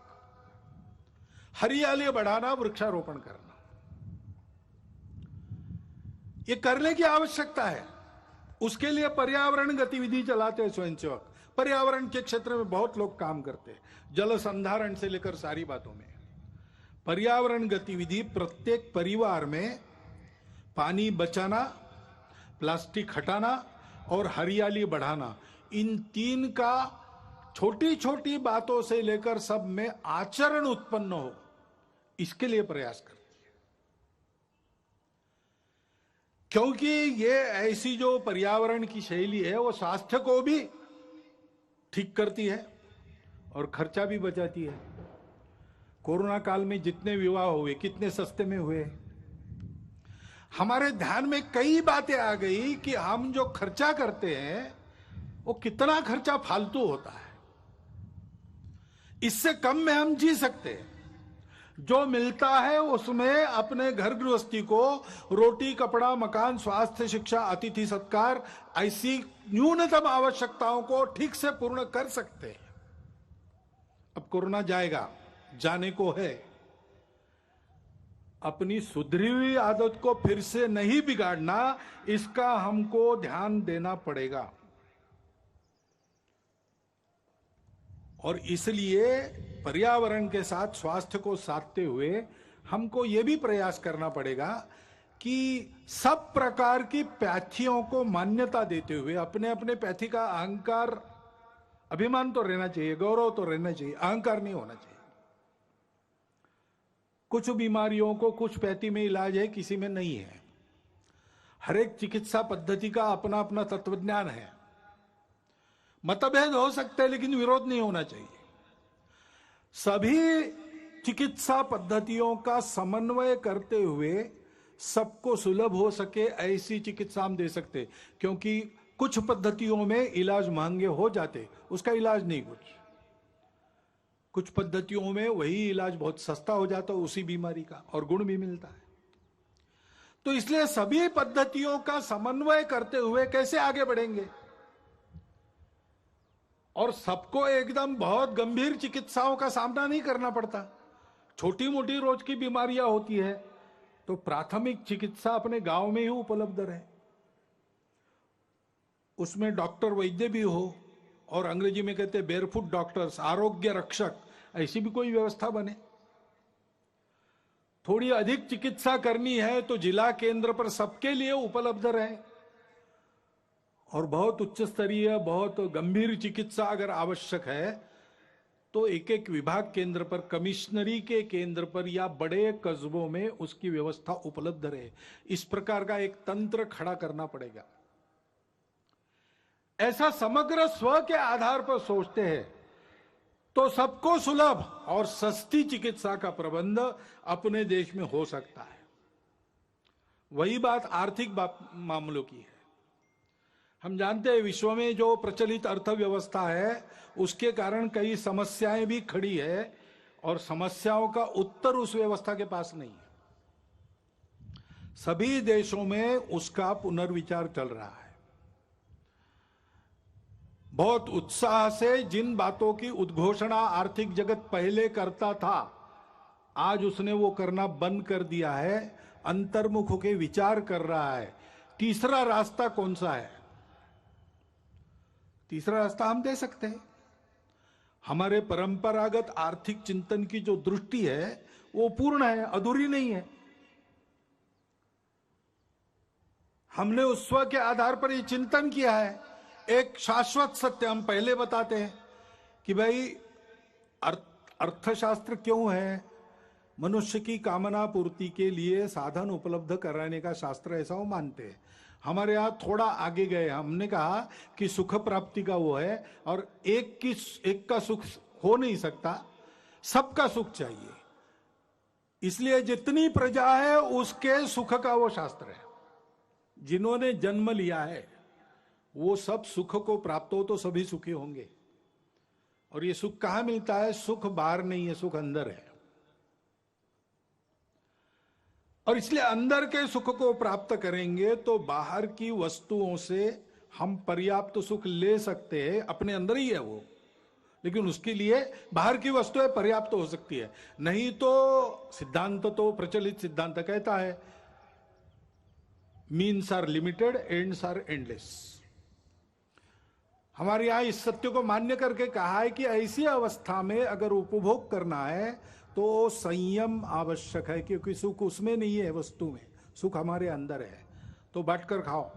हरियाली बढ़ाना, वृक्षारोपण करना, ये करने की आवश्यकता है। उसके लिए पर्यावरण गतिविधि चलाते हैं स्वयंसेवक। पर्यावरण के क्षेत्र में बहुत लोग काम करते हैं, जल संधारण से लेकर सारी बातों में। पर्यावरण गतिविधि प्रत्येक परिवार में पानी बचाना, प्लास्टिक हटाना और हरियाली बढ़ाना, इन तीन का छोटी छोटी बातों से लेकर सब में आचरण उत्पन्न हो, इसके लिए प्रयास करती है। क्योंकि ये ऐसी जो पर्यावरण की शैली है वो स्वास्थ्य को भी ठीक करती है और खर्चा भी बचाती है। कोरोना काल में जितने विवाह हुए कितने सस्ते में हुए। हमारे ध्यान में कई बातें आ गई कि हम जो खर्चा करते हैं वो कितना खर्चा फालतू होता है, इससे कम में हम जी सकते हैं। जो मिलता है उसमें अपने घर गृहस्थी को रोटी, कपड़ा, मकान, स्वास्थ्य, शिक्षा, अतिथि सत्कार, ऐसी न्यूनतम आवश्यकताओं को ठीक से पूर्ण कर सकते हैं। अब कोरोना जाएगा, जाने को है, अपनी सुधरी हुई आदत को फिर से नहीं बिगाड़ना, इसका हमको ध्यान देना पड़ेगा। और इसलिए पर्यावरण के साथ स्वास्थ्य को साधते हुए हमको यह भी प्रयास करना पड़ेगा कि सब प्रकार की पैथियों को मान्यता देते हुए अपने अपने पैथी का अहंकार, अभिमान तो रहना चाहिए, गौरव तो रहना चाहिए, अहंकार नहीं होना चाहिए। कुछ बीमारियों को कुछ पैथी में इलाज है, किसी में नहीं है। हर एक चिकित्सा पद्धति का अपना अपना तत्वज्ञान है। मतभेद हो सकते हैं लेकिन विरोध नहीं होना चाहिए। सभी चिकित्सा पद्धतियों का समन्वय करते हुए सबको सुलभ हो सके ऐसी चिकित्सा हम दे सकते, क्योंकि कुछ पद्धतियों में इलाज महंगे हो जाते, उसका इलाज नहीं कुछ पद्धतियों में वही इलाज बहुत सस्ता हो जाता है उसी बीमारी का, और गुण भी मिलता है। तो इसलिए सभी पद्धतियों का समन्वय करते हुए कैसे आगे बढ़ेंगे, और सबको एकदम बहुत गंभीर चिकित्साओं का सामना नहीं करना पड़ता। छोटी मोटी रोज की बीमारियां होती है तो प्राथमिक चिकित्सा अपने गांव में ही उपलब्ध रहे, उसमें डॉक्टर वैद्य भी हो, और अंग्रेजी में कहते हैं बेयरफुट डॉक्टर्स, आरोग्य रक्षक, ऐसी भी कोई व्यवस्था बने। थोड़ी अधिक चिकित्सा करनी है तो जिला केंद्र पर सबके लिए उपलब्ध रहे, और बहुत उच्च स्तरीय, बहुत गंभीर चिकित्सा अगर आवश्यक है तो एक एक विभाग केंद्र पर, कमिश्नरी के केंद्र पर या बड़े कस्बों में उसकी व्यवस्था उपलब्ध रहे। इस प्रकार का एक तंत्र खड़ा करना पड़ेगा। ऐसा समग्र स्व के आधार पर सोचते हैं तो सबको सुलभ और सस्ती चिकित्सा का प्रबंध अपने देश में हो सकता है। वही बात आर्थिक मामलों की है। हम जानते हैं विश्व में जो प्रचलित अर्थव्यवस्था है उसके कारण कई समस्याएं भी खड़ी है, और समस्याओं का उत्तर उस व्यवस्था के पास नहीं है। सभी देशों में उसका पुनर्विचार चल रहा है। बहुत उत्साह से जिन बातों की उद्घोषणा आर्थिक जगत पहले करता था, आज उसने वो करना बंद कर दिया है, अंतर्मुख होकर विचार कर रहा है। तीसरा रास्ता कौन सा है? तीसरा रास्ता हम दे सकते हैं। हमारे परंपरागत आर्थिक चिंतन की जो दृष्टि है वो पूर्ण है, अधूरी नहीं है। हमने उस स्व के आधार पर ये चिंतन किया है। एक शाश्वत सत्य हम पहले बताते हैं कि भाई अर्थशास्त्र क्यों है? मनुष्य की कामना पूर्ति के लिए साधन उपलब्ध कराने का शास्त्र, ऐसा वो मानते हैं। हमारे यहां थोड़ा आगे गए, हमने कहा कि सुख प्राप्ति का वो है, और एक का सुख हो नहीं सकता, सबका सुख चाहिए। इसलिए जितनी प्रजा है उसके सुख का वो शास्त्र है। जिन्होंने जन्म लिया है वो सब सुख को प्राप्त हो तो सभी सुखी होंगे। और ये सुख कहां मिलता है? सुख बाहर नहीं है, सुख अंदर है। और इसलिए अंदर के सुख को प्राप्त करेंगे तो बाहर की वस्तुओं से हम पर्याप्त सुख ले सकते हैं, अपने अंदर ही है वो, लेकिन उसके लिए बाहर की वस्तुएं पर्याप्त हो सकती है। नहीं तो सिद्धांत तो प्रचलित सिद्धांत कहता है means are limited, ends are endless. हमारे यहां इस सत्य को मान्य करके कहा है कि ऐसी अवस्था में अगर उपभोग करना है तो संयम आवश्यक है, क्योंकि सुख उसमें नहीं है, वस्तु में सुख हमारे अंदर है। तो बांटकर खाओ,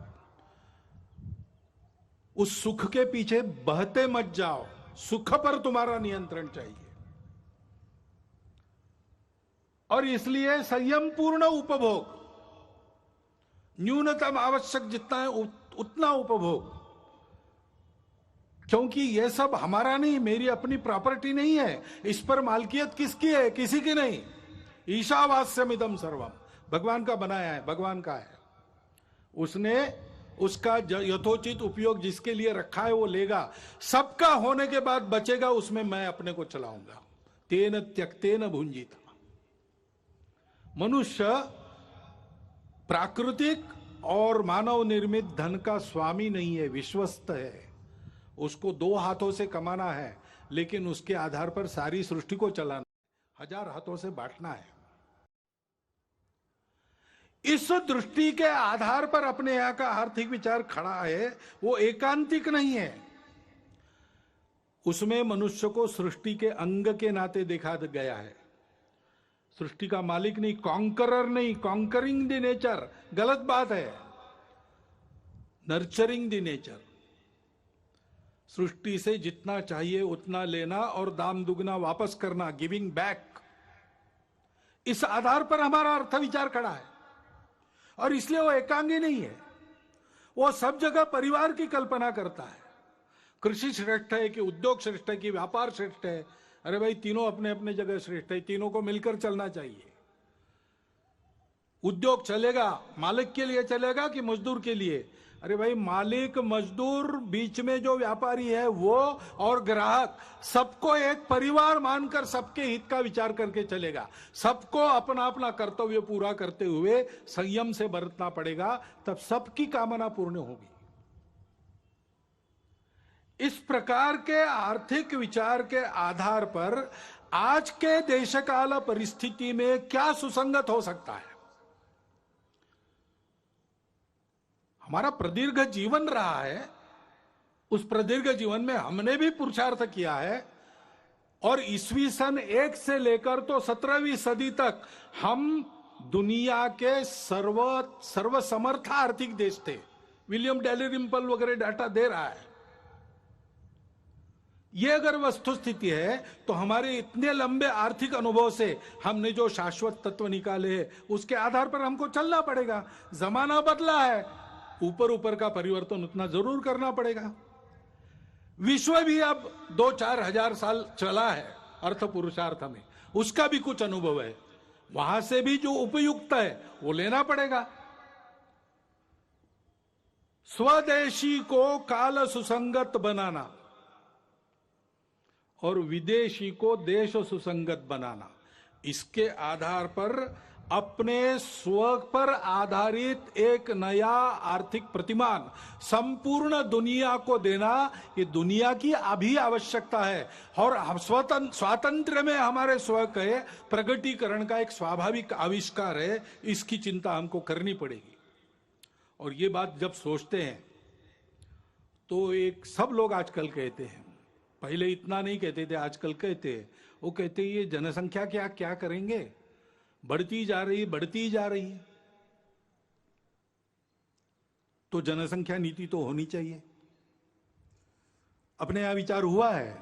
उस सुख के पीछे बहते मत जाओ, सुख पर तुम्हारा नियंत्रण चाहिए। और इसलिए संयम पूर्ण उपभोग, न्यूनतम आवश्यक जितना है उतना उपभोग, क्योंकि यह सब हमारा नहीं, मेरी अपनी प्रॉपर्टी नहीं है। इस पर मालकियत किसकी है? किसी की नहीं। ईशावास्यमिदं सर्वम, भगवान का बनाया है, भगवान का है। उसने उसका यथोचित उपयोग जिसके लिए रखा है वो लेगा। सबका होने के बाद बचेगा, उसमें मैं अपने को चलाऊंगा। तेन त्यक्तेन भुंजिता। मनुष्य प्राकृतिक और मानव निर्मित धन का स्वामी नहीं है, विश्वस्त है। उसको दो हाथों से कमाना है, लेकिन उसके आधार पर सारी सृष्टि को चलाना, 1000 हाथों से बांटना है। इस दृष्टि के आधार पर अपने यहां का आर्थिक विचार खड़ा है, वो एकांतिक नहीं है। उसमें मनुष्य को सृष्टि के अंग के नाते देखा गया है। सृष्टि का मालिक नहीं, कॉन्करर नहीं, कॉन्करिंग द नेचर गलत बात है, नर्चरिंग द नेचर। सृष्टि से जितना चाहिए उतना लेना और दाम दुगना वापस करना, गिविंग बैक। इस आधार पर हमारा अर्थ विचार खड़ा है, और इसलिए वो एकांगी नहीं है। वो सब जगह परिवार की कल्पना करता है। कृषि श्रेष्ठ है कि उद्योग श्रेष्ठ है कि व्यापार श्रेष्ठ है? अरे भाई, तीनों अपने अपने जगह श्रेष्ठ है, तीनों को मिलकर चलना चाहिए। उद्योग चलेगा मालिक के लिए चलेगा कि मजदूर के लिए? अरे भाई, मालिक मजदूर बीच में जो व्यापारी है वो और ग्राहक, सबको एक परिवार मानकर सबके हित का विचार करके चलेगा। सबको अपना अपना कर्तव्य पूरा करते हुए संयम से बरतना पड़ेगा, तब सबकी कामना पूर्ण होगी। इस प्रकार के आर्थिक विचार के आधार पर आज के देशकाल परिस्थिति में क्या सुसंगत हो सकता है? हमारा प्रदीर्घ जीवन रहा है, उस प्रदीर्घ जीवन में हमने भी पुरुषार्थ किया है, और ईस्वी सन 1 से लेकर तो 17वीं सदी तक हम दुनिया के सर्वसमर्थ आर्थिक देश थे। विलियम डैलिरिम्पल वगैरह डाटा दे रहा है। ये अगर वस्तु स्थिति है तो हमारे इतने लंबे आर्थिक अनुभव से हमने जो शाश्वत तत्व निकाले हैं, उसके आधार पर हमको चलना पड़ेगा। जमाना बदला है, ऊपर ऊपर का परिवर्तन उतना जरूर करना पड़ेगा। विश्व भी अब 2-4 हजार साल चला है अर्थ पुरुषार्थ में, उसका भी कुछ अनुभव है। वहां से भी जो उपयुक्त है वो लेना पड़ेगा। स्वदेशी को काल सुसंगत बनाना और विदेशी को देश सुसंगत बनाना, इसके आधार पर अपने स्व पर आधारित एक नया आर्थिक प्रतिमान संपूर्ण दुनिया को देना, ये दुनिया की अभी आवश्यकता है। और स्वातंत्र्य में हमारे स्व के प्रगटीकरण का एक स्वाभाविक आविष्कार है, इसकी चिंता हमको करनी पड़ेगी। और ये बात जब सोचते हैं तो एक सब लोग आजकल कहते हैं, पहले इतना नहीं कहते थे, आजकल कहते हैं, वो कहते हैं ये जनसंख्या क्या करेंगे, बढ़ती जा रही है। तो जनसंख्या नीति तो होनी चाहिए। अपने यहां विचार हुआ है,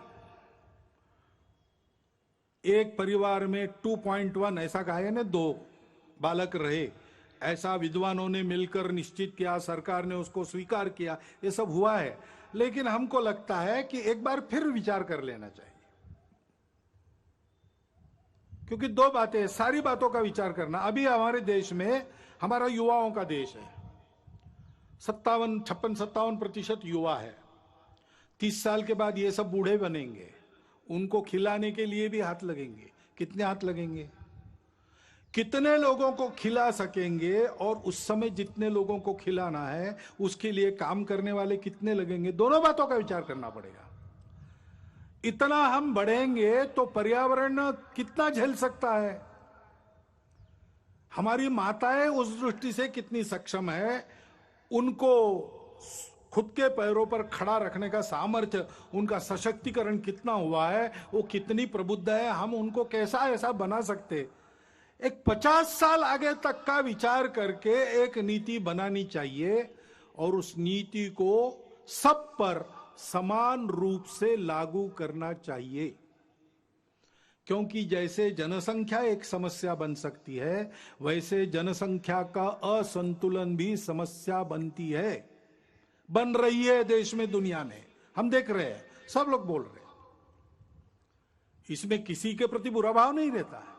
एक परिवार में 2.1 ऐसा कहा है ना, 2 बालक रहे, ऐसा विद्वानों ने मिलकर निश्चित किया, सरकार ने उसको स्वीकार किया, ये सब हुआ है। लेकिन हमको लगता है कि एक बार फिर विचार कर लेना चाहिए, क्योंकि 2 बातें, सारी बातों का विचार करना। अभी हमारे देश में, हमारा युवाओं का देश है, 56-57% युवा है। 30 साल के बाद ये सब बूढ़े बनेंगे, उनको खिलाने के लिए भी हाथ लगेंगे। कितने हाथ लगेंगे? कितने लोगों को खिला सकेंगे? और उस समय जितने लोगों को खिलाना है उसके लिए काम करने वाले कितने लगेंगे? दोनों बातों का विचार करना पड़ेगा। इतना हम बढ़ेंगे तो पर्यावरण कितना झेल सकता है? हमारी माताएं उस दृष्टि से कितनी सक्षम है, उनको खुद के पैरों पर खड़ा रखने का सामर्थ्य, उनका सशक्तिकरण कितना हुआ है, वो कितनी प्रबुद्ध है, हम उनको कैसा ऐसा बना सकते। एक 50 साल आगे तक का विचार करके एक नीति बनानी चाहिए, और उस नीति को सब पर समान रूप से लागू करना चाहिए, क्योंकि जैसे जनसंख्या एक समस्या बन सकती है, वैसे जनसंख्या का असंतुलन भी समस्या बनती है, बन रही है देश में, दुनिया में हम देख रहे हैं, सब लोग बोल रहे हैं। इसमें किसी के प्रति बुरा भाव नहीं रहता है।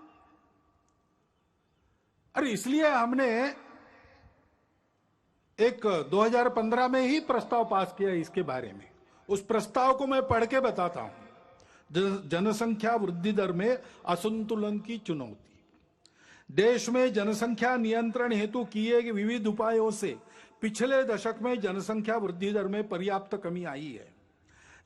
अरे इसलिए हमने एक 2015 में ही प्रस्ताव पास किया इसके बारे में। उस प्रस्ताव को मैं पढ़ के बताता हूं। जनसंख्या वृद्धि दर में असंतुलन की चुनौती। देश में जनसंख्या नियंत्रण हेतु किए गए विविध उपायों से पिछले दशक में जनसंख्या वृद्धि दर में पर्याप्त कमी आई है,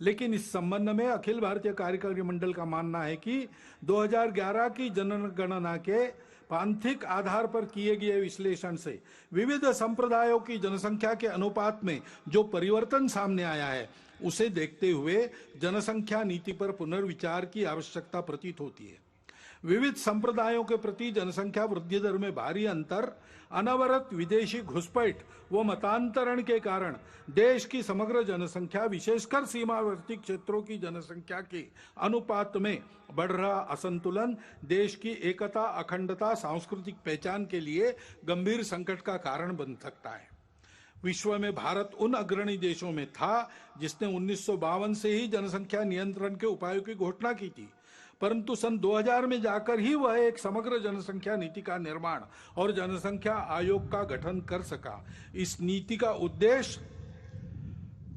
लेकिन इस संबंध में अखिल भारतीय कार्यकारी मंडल का मानना है कि 2011 की जनगणना के पांथिक आधार पर किए गए विश्लेषण से विविध संप्रदायों की जनसंख्या के अनुपात में जो परिवर्तन सामने आया है, उसे देखते हुए जनसंख्या नीति पर पुनर्विचार की आवश्यकता प्रतीत होती है। विविध संप्रदायों के प्रति जनसंख्या वृद्धि दर में भारी अंतर, अनवरत विदेशी घुसपैठ व मतांतरण के कारण देश की समग्र जनसंख्या, विशेषकर सीमावर्ती क्षेत्रों की जनसंख्या के अनुपात में बढ़ रहा असंतुलन देश की एकता, अखंडता, सांस्कृतिक पहचान के लिए गंभीर संकट का कारण बन सकता है। विश्व में भारत उन अग्रणी देशों में था जिसने 1952 से ही जनसंख्या नियंत्रण के उपायों की घोषणा की थी, परंतु सन 2000 में जाकर ही वह एक समग्र जनसंख्या नीति का निर्माण और जनसंख्या आयोग का गठन कर सका। इस नीति का उद्देश्य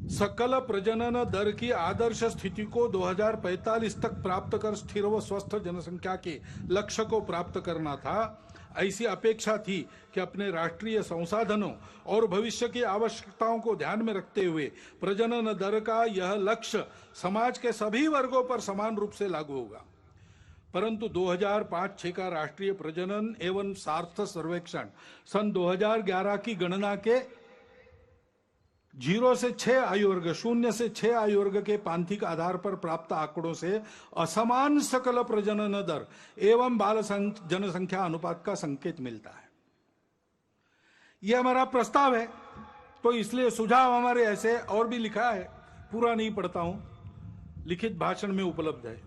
सकल प्रजनन दर की आदर्श स्थिति को 2045 तक प्राप्त कर स्थिर व स्वस्थ जनसंख्या के लक्ष्य को प्राप्त करना था। ऐसी अपेक्षा थी कि अपने राष्ट्रीय संसाधनों और भविष्य की आवश्यकताओं को ध्यान में रखते हुए प्रजनन दर का यह लक्ष्य समाज के सभी वर्गों पर समान रूप से लागू होगा। परंतु 2005-6 का राष्ट्रीय प्रजनन एवं सार्थ सर्वेक्षण सन 2011 की गणना के 0 से 6 आयु वर्ग, 0 से 6 आयु वर्ग के पांथिक आधार पर प्राप्त आंकड़ों से असमान सकल प्रजनन दर एवं बाल जनसंख्या अनुपात का संकेत मिलता है। यह हमारा प्रस्ताव है, तो इसलिए सुझाव हमारे ऐसे और भी लिखा है, पूरा नहीं पढ़ता हूं, लिखित भाषण में उपलब्ध है।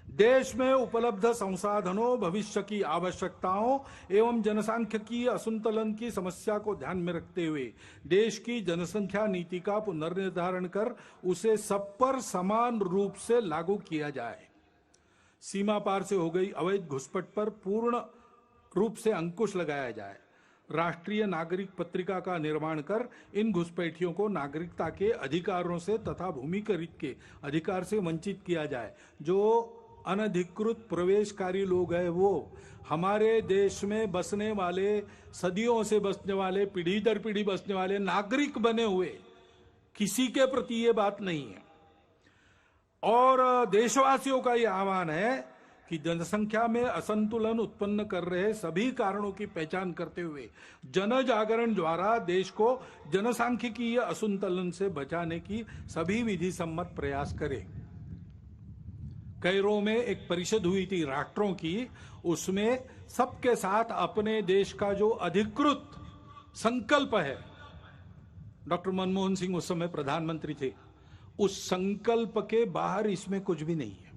देश में उपलब्ध संसाधनों, भविष्य की आवश्यकताओं एवं जनसांख्यिकीय असंतुलन की समस्या को ध्यान में रखते हुए देश की जनसंख्या नीति का पुनर्निर्धारण कर उसे सब पर समान रूप से लागू किया जाए। सीमा पार से हो गई अवैध घुसपैठ पर पूर्ण रूप से अंकुश लगाया जाए। राष्ट्रीय नागरिक पत्रिका का निर्माण कर इन घुसपैठियों को नागरिकता के अधिकारों से तथा भूमिकरित के अधिकार से वंचित किया जाए। जो अनधिकृत प्रवेशकारी लोग हैं, वो हमारे देश में बसने वाले, सदियों से बसने वाले, पीढ़ी दर पीढ़ी बसने वाले नागरिक बने हुए, किसी के प्रति ये बात नहीं है। और देशवासियों का ये आह्वान है कि जनसंख्या में असंतुलन उत्पन्न कर रहे सभी कारणों की पहचान करते हुए जन जागरण द्वारा देश को जनसांख्यिकीय असंतुलन से बचाने की सभी विधि सम्मत प्रयास करें। कैरो में एक परिषद हुई थी राष्ट्रों की, उसमें सबके साथ अपने देश का जो अधिकृत संकल्प है, डॉक्टर मनमोहन सिंह उस समय प्रधानमंत्री थे, उस संकल्प के बाहर इसमें कुछ भी नहीं है,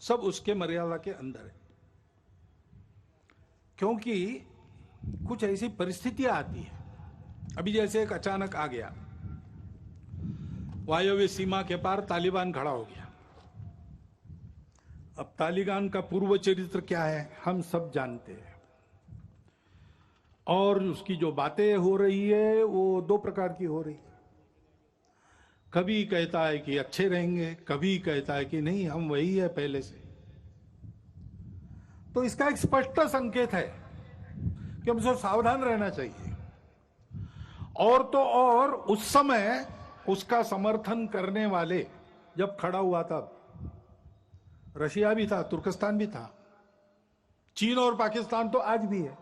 सब उसके मर्यादा के अंदर है। क्योंकि कुछ ऐसी परिस्थितियां आती है, अभी जैसे एक अचानक आ गया, वायव्य सीमा के पार तालिबान खड़ा हो गया। अब तालिबान का पूर्व चरित्र क्या है हम सब जानते हैं, और उसकी जो बातें हो रही है वो दो प्रकार की हो रही है। कभी कहता है कि अच्छे रहेंगे, कभी कहता है कि नहीं हम वही है पहले से। तो इसका एक स्पष्ट संकेत है कि हमसे सावधान रहना चाहिए। और तो और उस समय उसका समर्थन करने वाले जब खड़ा हुआ तब रशिया भी था, तुर्कस्तान भी था, चीन और पाकिस्तान तो आज भी है।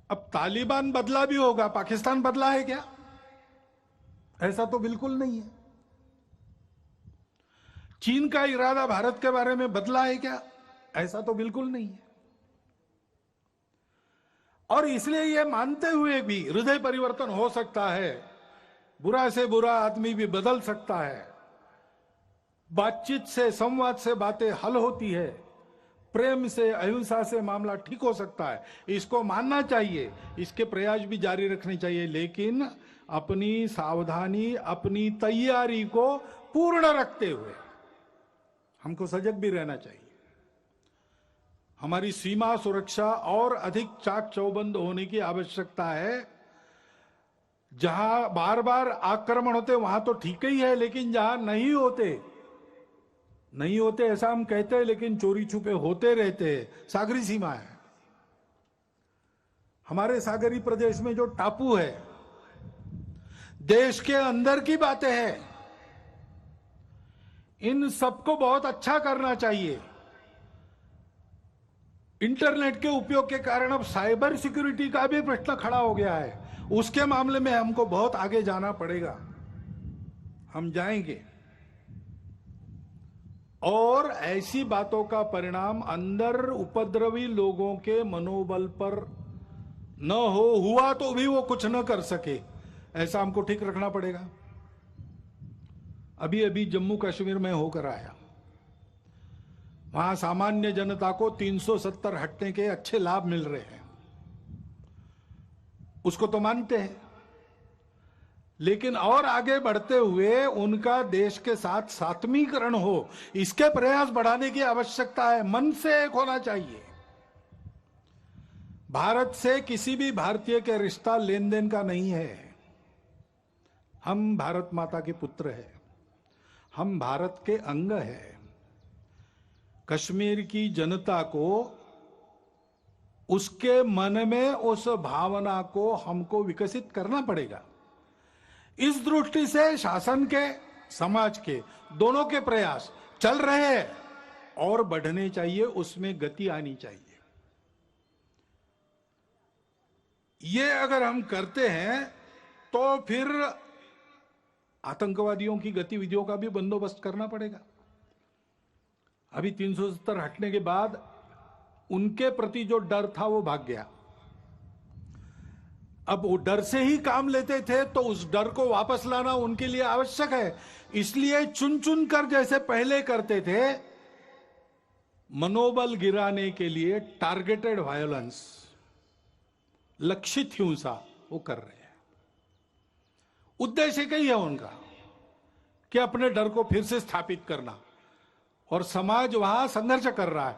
अब तालिबान बदला भी होगा, पाकिस्तान बदला है क्या? ऐसा तो बिल्कुल नहीं है। चीन का इरादा भारत के बारे में बदला है क्या? ऐसा तो बिल्कुल नहीं है। और इसलिए ये मानते हुए भी हृदय परिवर्तन हो सकता है, बुरा से बुरा आदमी भी बदल सकता है, बातचीत से संवाद से बातें हल होती है, प्रेम से अहिंसा से मामला ठीक हो सकता है, इसको मानना चाहिए, इसके प्रयास भी जारी रखने चाहिए, लेकिन अपनी सावधानी, अपनी तैयारी को पूर्ण रखते हुए हमको सजग भी रहना चाहिए। हमारी सीमा सुरक्षा और अधिक चाक चौबंद होने की आवश्यकता है। जहां बार बार आक्रमण होते वहां तो ठीक ही है, लेकिन जहां नहीं होते ऐसा हम कहते हैं, लेकिन चोरी छुपे होते रहते हैं, सागरी सीमा है। हमारे सागरी प्रदेश में जो टापू है, देश के अंदर की बातें हैं, इन सबको बहुत अच्छा करना चाहिए। इंटरनेट के उपयोग के कारण अब साइबर सिक्योरिटी का भी प्रश्न खड़ा हो गया है, उसके मामले में हमको बहुत आगे जाना पड़ेगा, हम जाएंगे। और ऐसी बातों का परिणाम अंदर उपद्रवी लोगों के मनोबल पर न हुआ तो भी वो कुछ न कर सके, ऐसा हमको ठीक रखना पड़ेगा। अभी अभी जम्मू कश्मीर में होकर आया, वहां सामान्य जनता को 370 हटने के अच्छे लाभ मिल रहे हैं, उसको तो मानते हैं, लेकिन और आगे बढ़ते हुए उनका देश के साथ सात्मीकरण हो, इसके प्रयास बढ़ाने की आवश्यकता है। मन से एक होना चाहिए। भारत से किसी भी भारतीय के रिश्ता लेन देन का नहीं है। हम भारत माता के पुत्र हैं, हम भारत के अंग हैं। कश्मीर की जनता को, उसके मन में उस भावना को हमको विकसित करना पड़ेगा। इस दृष्टि से शासन के, समाज के, दोनों के प्रयास चल रहे हैं और बढ़ने चाहिए, उसमें गति आनी चाहिए। ये अगर हम करते हैं तो फिर आतंकवादियों की गतिविधियों का भी बंदोबस्त करना पड़ेगा। अभी 370 हटने के बाद उनके प्रति जो डर था वो भाग गया। अब वो डर से ही काम लेते थे, तो उस डर को वापस लाना उनके लिए आवश्यक है। इसलिए चुन चुन कर जैसे पहले करते थे, मनोबल गिराने के लिए टारगेटेड वायलेंस, लक्षित हिंसा वो कर रहे हैं। उद्देश्य कई है उनका कि अपने डर को फिर से स्थापित करना, और समाज वहां संघर्ष कर रहा है।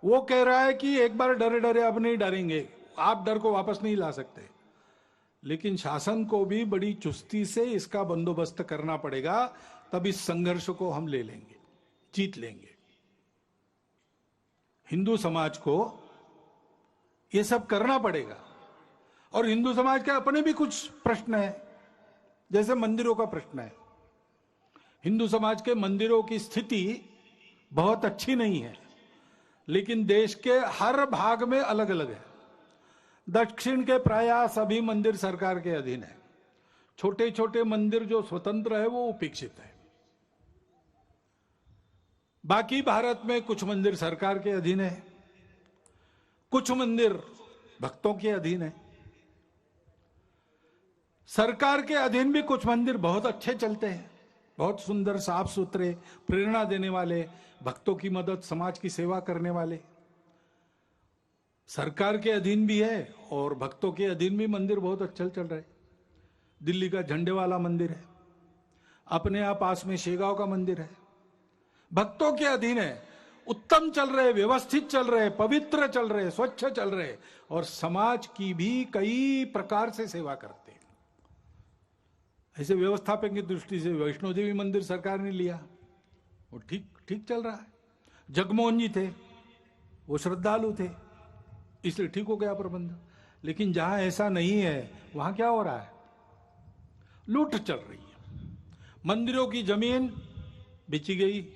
वो कह रहा है कि एक बार डरे डरे अब नहीं डरेंगे, आप डर को वापस नहीं ला सकते। लेकिन शासन को भी बड़ी चुस्ती से इसका बंदोबस्त करना पड़ेगा, तब इस संघर्ष को हम ले लेंगे, जीत लेंगे। हिंदू समाज को यह सब करना पड़ेगा। और हिंदू समाज के अपने भी कुछ प्रश्न है, जैसे मंदिरों का प्रश्न है। हिंदू समाज के मंदिरों की स्थिति बहुत अच्छी नहीं है, लेकिन देश के हर भाग में अलग अलग है। दक्षिण के प्राय सभी मंदिर सरकार के अधीन है, छोटे छोटे मंदिर जो स्वतंत्र है वो उपेक्षित है। बाकी भारत में कुछ मंदिर सरकार के अधीन है, कुछ मंदिर भक्तों के अधीन है। सरकार के अधीन भी कुछ मंदिर बहुत अच्छे चलते हैं, बहुत सुंदर, साफ सुथरे, प्रेरणा देने वाले, भक्तों की मदद, समाज की सेवा करने वाले। सरकार के अधीन भी है और भक्तों के अधीन भी मंदिर बहुत अच्छे चल रहे। दिल्ली का झंडे वाला मंदिर है, अपने आप पास में शेगांव का मंदिर है, भक्तों के अधीन है, उत्तम चल रहे, व्यवस्थित चल रहे, पवित्र चल रहे, स्वच्छ चल रहे, और समाज की भी कई प्रकार से सेवा करते हैं। ऐसे व्यवस्थापन की दृष्टि से वैष्णो देवी मंदिर सरकार ने लिया, वो ठीक चल रहा है। जगमोहन जी थे, वो श्रद्धालु थे, इसलिए ठीक हो गया प्रबंध। लेकिन जहां ऐसा नहीं है वहां क्या हो रहा है? लूट चल रही है। मंदिरों की जमीन बेची गई,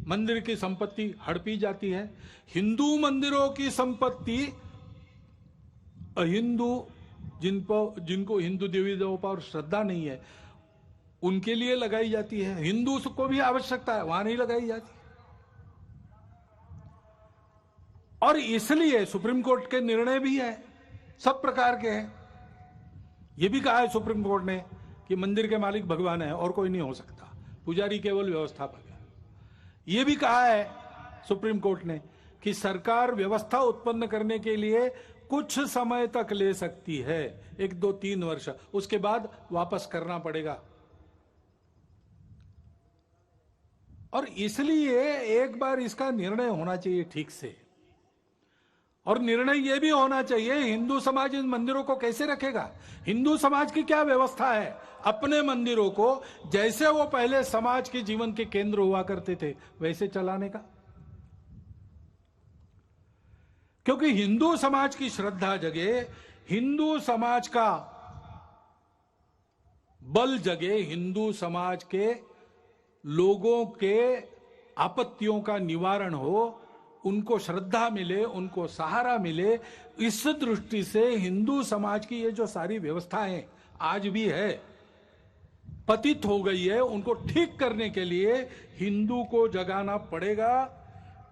मंदिर की संपत्ति हड़पी जाती है। हिंदू मंदिरों की संपत्ति अहिंदू, जिनको हिंदू देवी देवों पर श्रद्धा नहीं है, उनके लिए लगाई जाती है। हिंदू को भी आवश्यकता है, वहां नहीं लगाई जाती। और इसलिए सुप्रीम कोर्ट के निर्णय भी है सब प्रकार के हैं। ये भी कहा है सुप्रीम कोर्ट ने कि मंदिर के मालिक भगवान है और कोई नहीं हो सकता, पुजारी केवल व्यवस्थापक है। ये भी कहा है सुप्रीम कोर्ट ने कि सरकार व्यवस्था उत्पन्न करने के लिए कुछ समय तक ले सकती है, 1, 2, 3 वर्ष, उसके बाद वापस करना पड़ेगा। और इसलिए एक बार इसका निर्णय होना चाहिए ठीक से, और निर्णय यह भी होना चाहिए हिंदू समाज इन मंदिरों को कैसे रखेगा, हिंदू समाज की क्या व्यवस्था है अपने मंदिरों को जैसे वो पहले समाज के जीवन के केंद्र हुआ करते थे वैसे चलाने का। क्योंकि हिंदू समाज की श्रद्धा जगे, हिंदू समाज का बल जगे, हिंदू समाज के लोगों के आपत्तियों का निवारण हो, उनको श्रद्धा मिले, उनको सहारा मिले, इस दृष्टि से हिंदू समाज की ये जो सारी व्यवस्थाएं आज भी है पतित हो गई है, उनको ठीक करने के लिए हिंदू को जगाना पड़ेगा।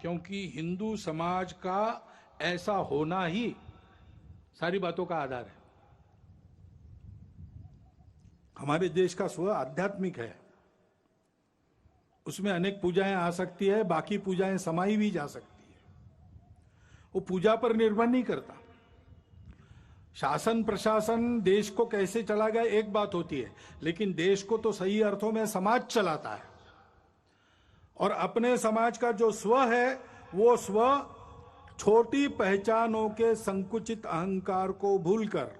क्योंकि हिंदू समाज का ऐसा होना ही सारी बातों का आधार है। हमारे देश का स्व आध्यात्मिक है, उसमें अनेक पूजाएं आ सकती है, बाकी पूजाएं समाई भी जा सकती है, वो पूजा पर निर्भर नहीं करता। शासन प्रशासन देश को कैसे चलाएगा एक बात होती है, लेकिन देश को तो सही अर्थों में समाज चलाता है। और अपने समाज का जो स्व है वो स्व छोटी पहचानों के संकुचित अहंकार को भूलकर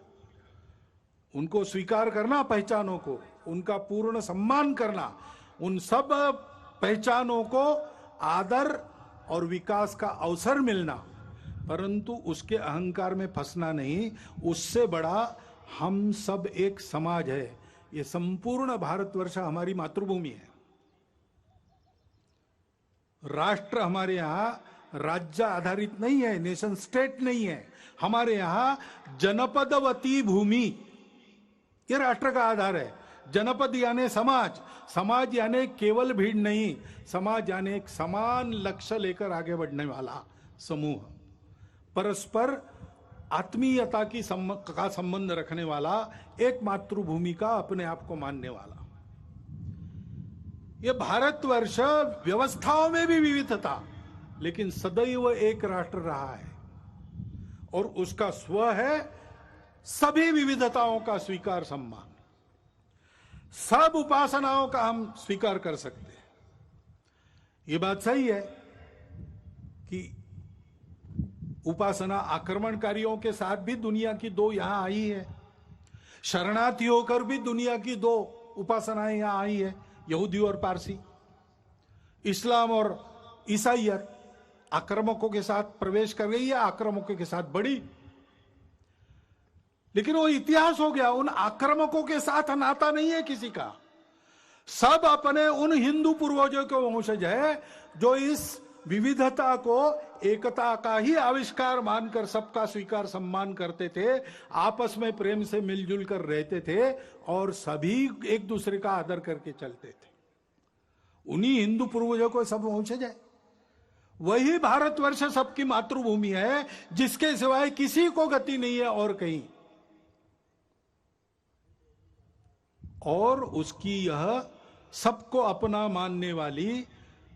उनको स्वीकार करना, पहचानों को उनका पूर्ण सम्मान करना, उन सब पहचानों को आदर और विकास का अवसर मिलना, परंतु उसके अहंकार में फंसना नहीं। उससे बड़ा हम सब एक समाज है। ये संपूर्ण भारतवर्ष हमारी मातृभूमि है। राष्ट्र हमारे यहां राज्य आधारित नहीं है, नेशन स्टेट नहीं है। हमारे यहां जनपदवती भूमि ये राष्ट्र का आधार है। जनपद यानी समाज, समाज यानी केवल भीड़ नहीं, समाज यानी एक समान लक्ष्य लेकर आगे बढ़ने वाला समूह, परस्पर आत्मीयता का संबंध रखने वाला, एक मातृभूमि का अपने आप को मानने वाला। ये भारतवर्ष व्यवस्थाओं में भी विविधता, लेकिन सदैव एक राष्ट्र रहा है और उसका स्व है सभी विविधताओं का स्वीकार, सम्मान। सब उपासनाओं का हम स्वीकार कर सकते हैं। ये बात सही है कि उपासना आक्रमणकारियों के साथ भी दुनिया की 2 यहां आई है, शरणार्थी होकर भी दुनिया की 2 उपासनाएं यहां आई है, यहूदी और पारसी। इस्लाम और ईसाइयत आक्रामकों के साथ प्रवेश कर गई है, आक्रामकों के साथ बढ़ी, लेकिन वो इतिहास हो गया। उन आक्रामकों के साथ नाता नहीं है किसी का। सब अपने उन हिंदू पूर्वजों के वंशज है जो इस विविधता को एकता का ही आविष्कार मानकर सबका स्वीकार सम्मान करते थे, आपस में प्रेम से मिलजुल कर रहते थे और सभी एक दूसरे का आदर करके चलते थे। उन्हीं हिंदू पूर्वजों को सब वंशज है। वही भारतवर्ष सबकी मातृभूमि है जिसके सिवाय किसी को गति नहीं है और कहीं। और उसकी यह सबको अपना मानने वाली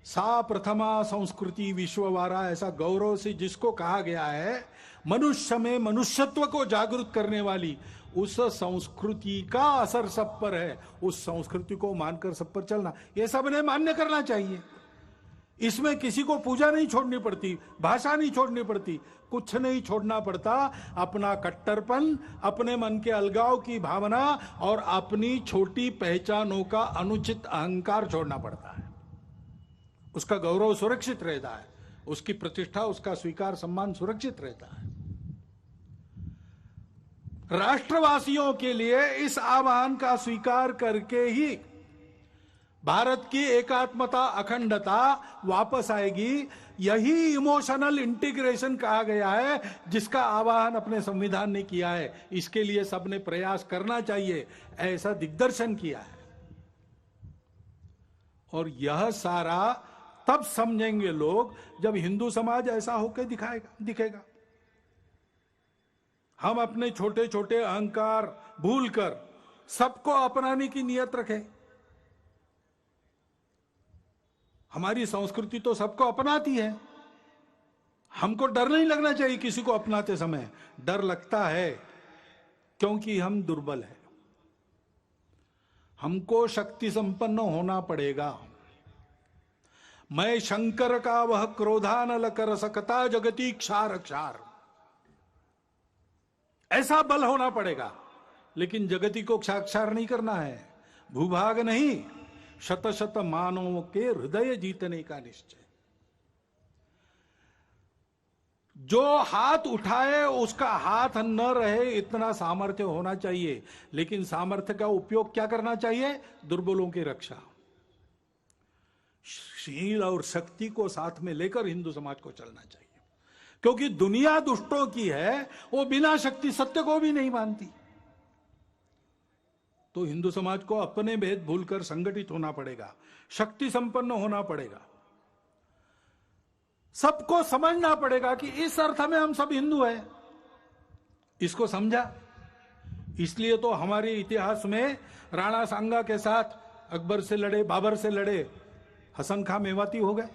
सा प्रथमा संस्कृति विश्ववारा, ऐसा गौरव से जिसको कहा गया है, मनुष्य में मनुष्यत्व को जागृत करने वाली उस संस्कृति का असर सब पर है। उस संस्कृति को मानकर सब पर चलना, यह सबने मान्य करना चाहिए। इसमें किसी को पूजा नहीं छोड़नी पड़ती, भाषा नहीं छोड़नी पड़ती, कुछ नहीं छोड़ना पड़ता। अपना कट्टरपन, अपने मन के अलगाव की भावना और अपनी छोटी पहचानों का अनुचित अहंकार छोड़ना पड़ता है। उसका गौरव सुरक्षित रहता है, उसकी प्रतिष्ठा, उसका स्वीकार सम्मान सुरक्षित रहता है। राष्ट्रवासियों के लिए इस आह्वान का स्वीकार करके ही भारत की एकात्मता, अखंडता वापस आएगी। यही इमोशनल इंटीग्रेशन कहा गया है जिसका आह्वान अपने संविधान ने किया है। इसके लिए सबने प्रयास करना चाहिए, ऐसा दिग्दर्शन किया है। और यह सारा तब समझेंगे लोग जब हिंदू समाज ऐसा होकर दिखेगा। हम अपने छोटे छोटे अहंकार भूलकर सबको अपनाने की नियत रखें। हमारी संस्कृति तो सबको अपनाती है। हमको डर नहीं लगना चाहिए किसी को अपनाते समय। डर लगता है क्योंकि हम दुर्बल हैं। हमको शक्ति संपन्न होना पड़ेगा। मैं शंकर का वह क्रोधानल कर सकता जगती क्षार क्षार, ऐसा बल होना पड़ेगा। लेकिन जगती को क्षार नहीं करना है, भूभाग नहीं, शत शत मानवों के हृदय जीतने का निश्चय। जो हाथ उठाए उसका हाथ न रहे, इतना सामर्थ्य होना चाहिए। लेकिन सामर्थ्य का उपयोग क्या करना चाहिए? दुर्बलों की रक्षा। शील और शक्ति को साथ में लेकर हिंदू समाज को चलना चाहिए, क्योंकि दुनिया दुष्टों की है, वो बिना शक्ति सत्य को भी नहीं मानती। तो हिंदू समाज को अपने भेद भूलकर संगठित होना पड़ेगा, शक्ति संपन्न होना पड़ेगा। सबको समझना पड़ेगा कि इस अर्थ में हम सब हिंदू हैं। इसको समझा, इसलिए तो हमारे इतिहास में राणा सांगा के साथ अकबर से लड़े, बाबर से लड़े, हसन खां मेवाती हो गए।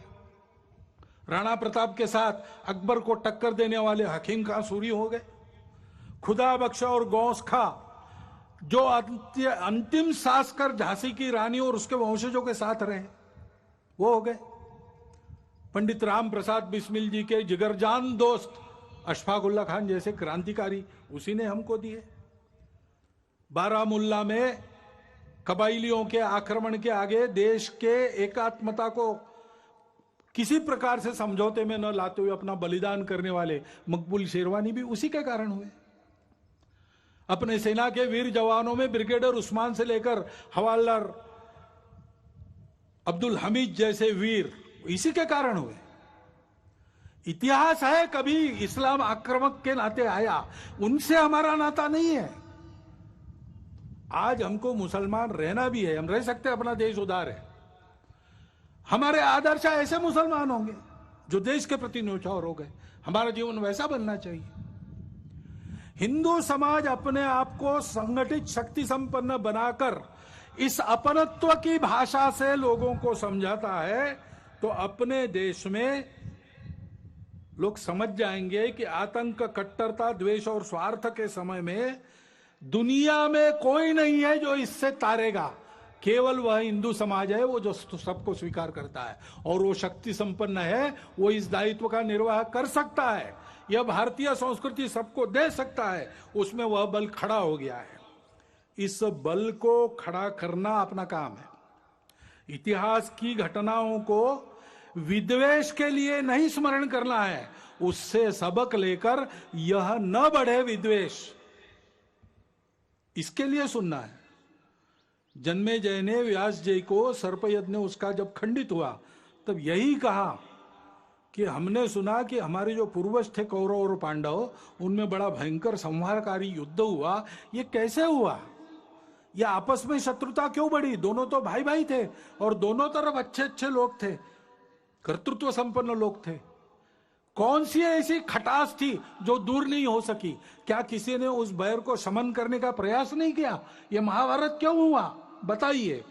राणा प्रताप के साथ अकबर को टक्कर देने वाले हकीम खां सूरी हो गए। खुदा बख्श और गौस खां जो अंतिम सांस कर झांसी की रानी और उसके वंशजों के साथ रहे, वो हो गए। पंडित राम प्रसाद बिस्मिल जी के जिगरजान दोस्त अशफाक उल्ला खान जैसे क्रांतिकारी उसी ने हमको दिए। बारामुल्ला में कबाइलियों के आक्रमण के आगे देश के एकात्मता को किसी प्रकार से समझौते में न लाते हुए अपना बलिदान करने वाले मकबूल शेरवानी भी उसी के कारण हुए। अपने सेना के वीर जवानों में ब्रिगेडियर उस्मान से लेकर हवालदार अब्दुल हमीद जैसे वीर इसी के कारण हुए। इतिहास है, कभी इस्लाम आक्रामक के नाते आया, उनसे हमारा नाता नहीं है। आज हमको मुसलमान रहना भी है, हम रह सकते हैं, अपना देश उदार है। हमारे आदर्श ऐसे मुसलमान होंगे जो देश के प्रति न्यौछावर हो गए। हमारा जीवन वैसा बनना चाहिए। हिंदू समाज अपने आप को संगठित शक्ति संपन्न बनाकर इस अपनत्व की भाषा से लोगों को समझाता है, तो अपने देश में लोग समझ जाएंगे कि आतंक, कट्टरता, द्वेष और स्वार्थ के समय में दुनिया में कोई नहीं है जो इससे तारेगा। केवल वह हिंदू समाज है वो जो सबको स्वीकार करता है, और वो शक्ति संपन्न है, वो इस दायित्व का निर्वाह कर सकता है। यह भारतीय संस्कृति सबको दे सकता है, उसमें वह बल खड़ा हो गया है। इस बल को खड़ा करना अपना काम है। इतिहास की घटनाओं को विद्वेष के लिए नहीं स्मरण करना है, उससे सबक लेकर यह न बढ़े विद्वेष, इसके लिए सुनना है। जन्मेजय ने व्यास जी को सर्प यज्ञ उसका जब खंडित हुआ तब यही कहा कि हमने सुना कि हमारे जो पूर्वज थे कौरव और पांडव, उनमें बड़ा भयंकर संहारकारी युद्ध हुआ। ये कैसे हुआ? ये आपस में शत्रुता क्यों बढ़ी? दोनों तो भाई भाई थे और दोनों तरफ अच्छे अच्छे लोग थे, कर्तृत्व संपन्न लोग थे। कौन सी ऐसी खटास थी जो दूर नहीं हो सकी? क्या किसी ने उस बैर को शमन करने का प्रयास नहीं किया? ये महाभारत क्यों हुआ बताइए।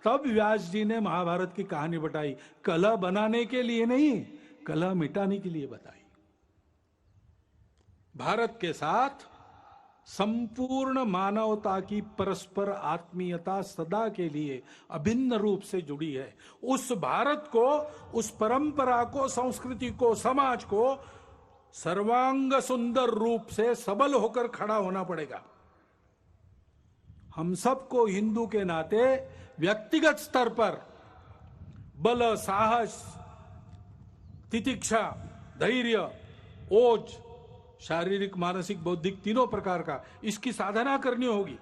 तब व्यास जी ने महाभारत की कहानी बताई, कलह बनाने के लिए नहीं, कलह मिटाने के लिए बताई। भारत के साथ संपूर्ण मानवता की परस्पर आत्मीयता सदा के लिए अभिन्न रूप से जुड़ी है। उस भारत को, उस परंपरा को, संस्कृति को, समाज को सर्वांग सुंदर रूप से सबल होकर खड़ा होना पड़ेगा। हम सबको हिंदू के नाते व्यक्तिगत स्तर पर बल, साहस, तितिक्षा, धैर्य, ओज, शारीरिक, मानसिक, बौद्धिक तीनों प्रकार का इसकी साधना करनी होगी।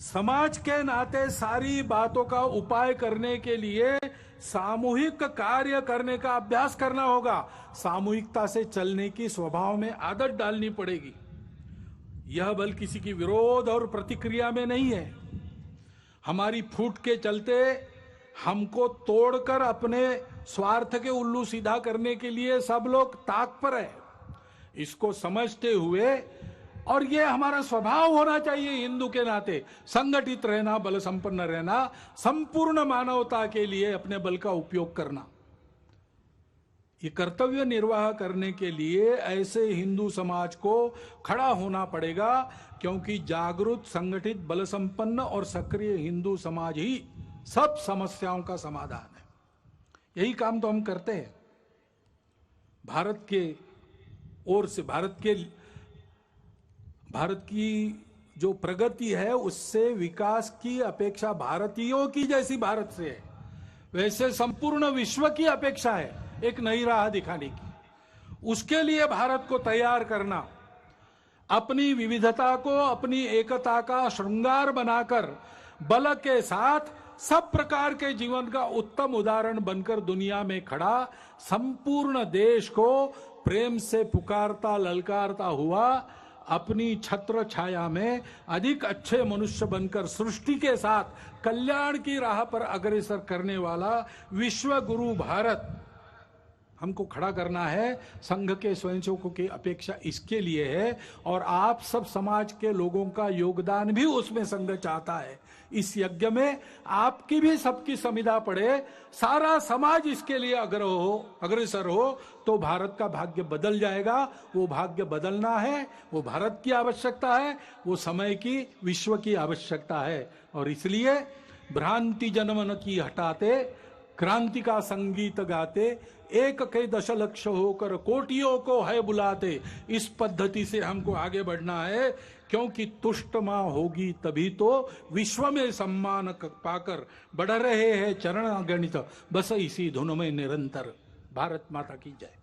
समाज के नाते सारी बातों का उपाय करने के लिए सामूहिक कार्य करने का अभ्यास करना होगा। सामूहिकता से चलने की स्वभाव में आदत डालनी पड़ेगी। यह बल किसी की विरोध और प्रतिक्रिया में नहीं है। हमारी फूट के चलते हमको तोड़कर अपने स्वार्थ के उल्लू सीधा करने के लिए सब लोग ताक पर है। इसको समझते हुए, और ये हमारा स्वभाव होना चाहिए हिंदू के नाते, संगठित रहना, बल संपन्न रहना, संपूर्ण मानवता के लिए अपने बल का उपयोग करना। ये कर्तव्य निर्वाह करने के लिए ऐसे हिंदू समाज को खड़ा होना पड़ेगा, क्योंकि जागरूक, संगठित, बल संपन्न और सक्रिय हिंदू समाज ही सब समस्याओं का समाधान है। यही काम तो हम करते हैं। भारत के ओर से, भारत की जो प्रगति है उससे विकास की अपेक्षा भारतीयों की जैसी भारत से है, वैसे संपूर्ण विश्व की अपेक्षा है एक नई राह दिखाने की। उसके लिए भारत को तैयार करना, अपनी विविधता को अपनी एकता का श्रृंगार बनाकर बल के साथ सब प्रकार के जीवन का उत्तम उदाहरण बनकर दुनिया में खड़ा, संपूर्ण देश को प्रेम से पुकारता ललकारता हुआ, अपनी छत्र छाया में अधिक अच्छे मनुष्य बनकर सृष्टि के साथ कल्याण की राह पर अग्रसर करने वाला विश्व गुरु भारत हमको खड़ा करना है। संघ के स्वयंसेवकों की अपेक्षा इसके लिए है, और आप सब समाज के लोगों का योगदान भी उसमें संघ चाहता है। इस यज्ञ में आपकी भी सबकी संविदा पड़े, सारा समाज इसके लिए अग्रसर हो तो भारत का भाग्य बदल जाएगा। वो भाग्य बदलना है, वो भारत की आवश्यकता है, वो समय की, विश्व की आवश्यकता है। और इसलिए भ्रांति जनमन की हटाते, क्रांति का संगीत गाते, एक के दशलक्ष होकर कोटियों को है बुलाते, इस पद्धति से हमको आगे बढ़ना है। क्योंकि तुष्ट मां होगी तभी तो विश्व में सम्मान पाकर बढ़ रहे हैं चरण गणित, बस इसी धुन में निरंतर। भारत माता की जय।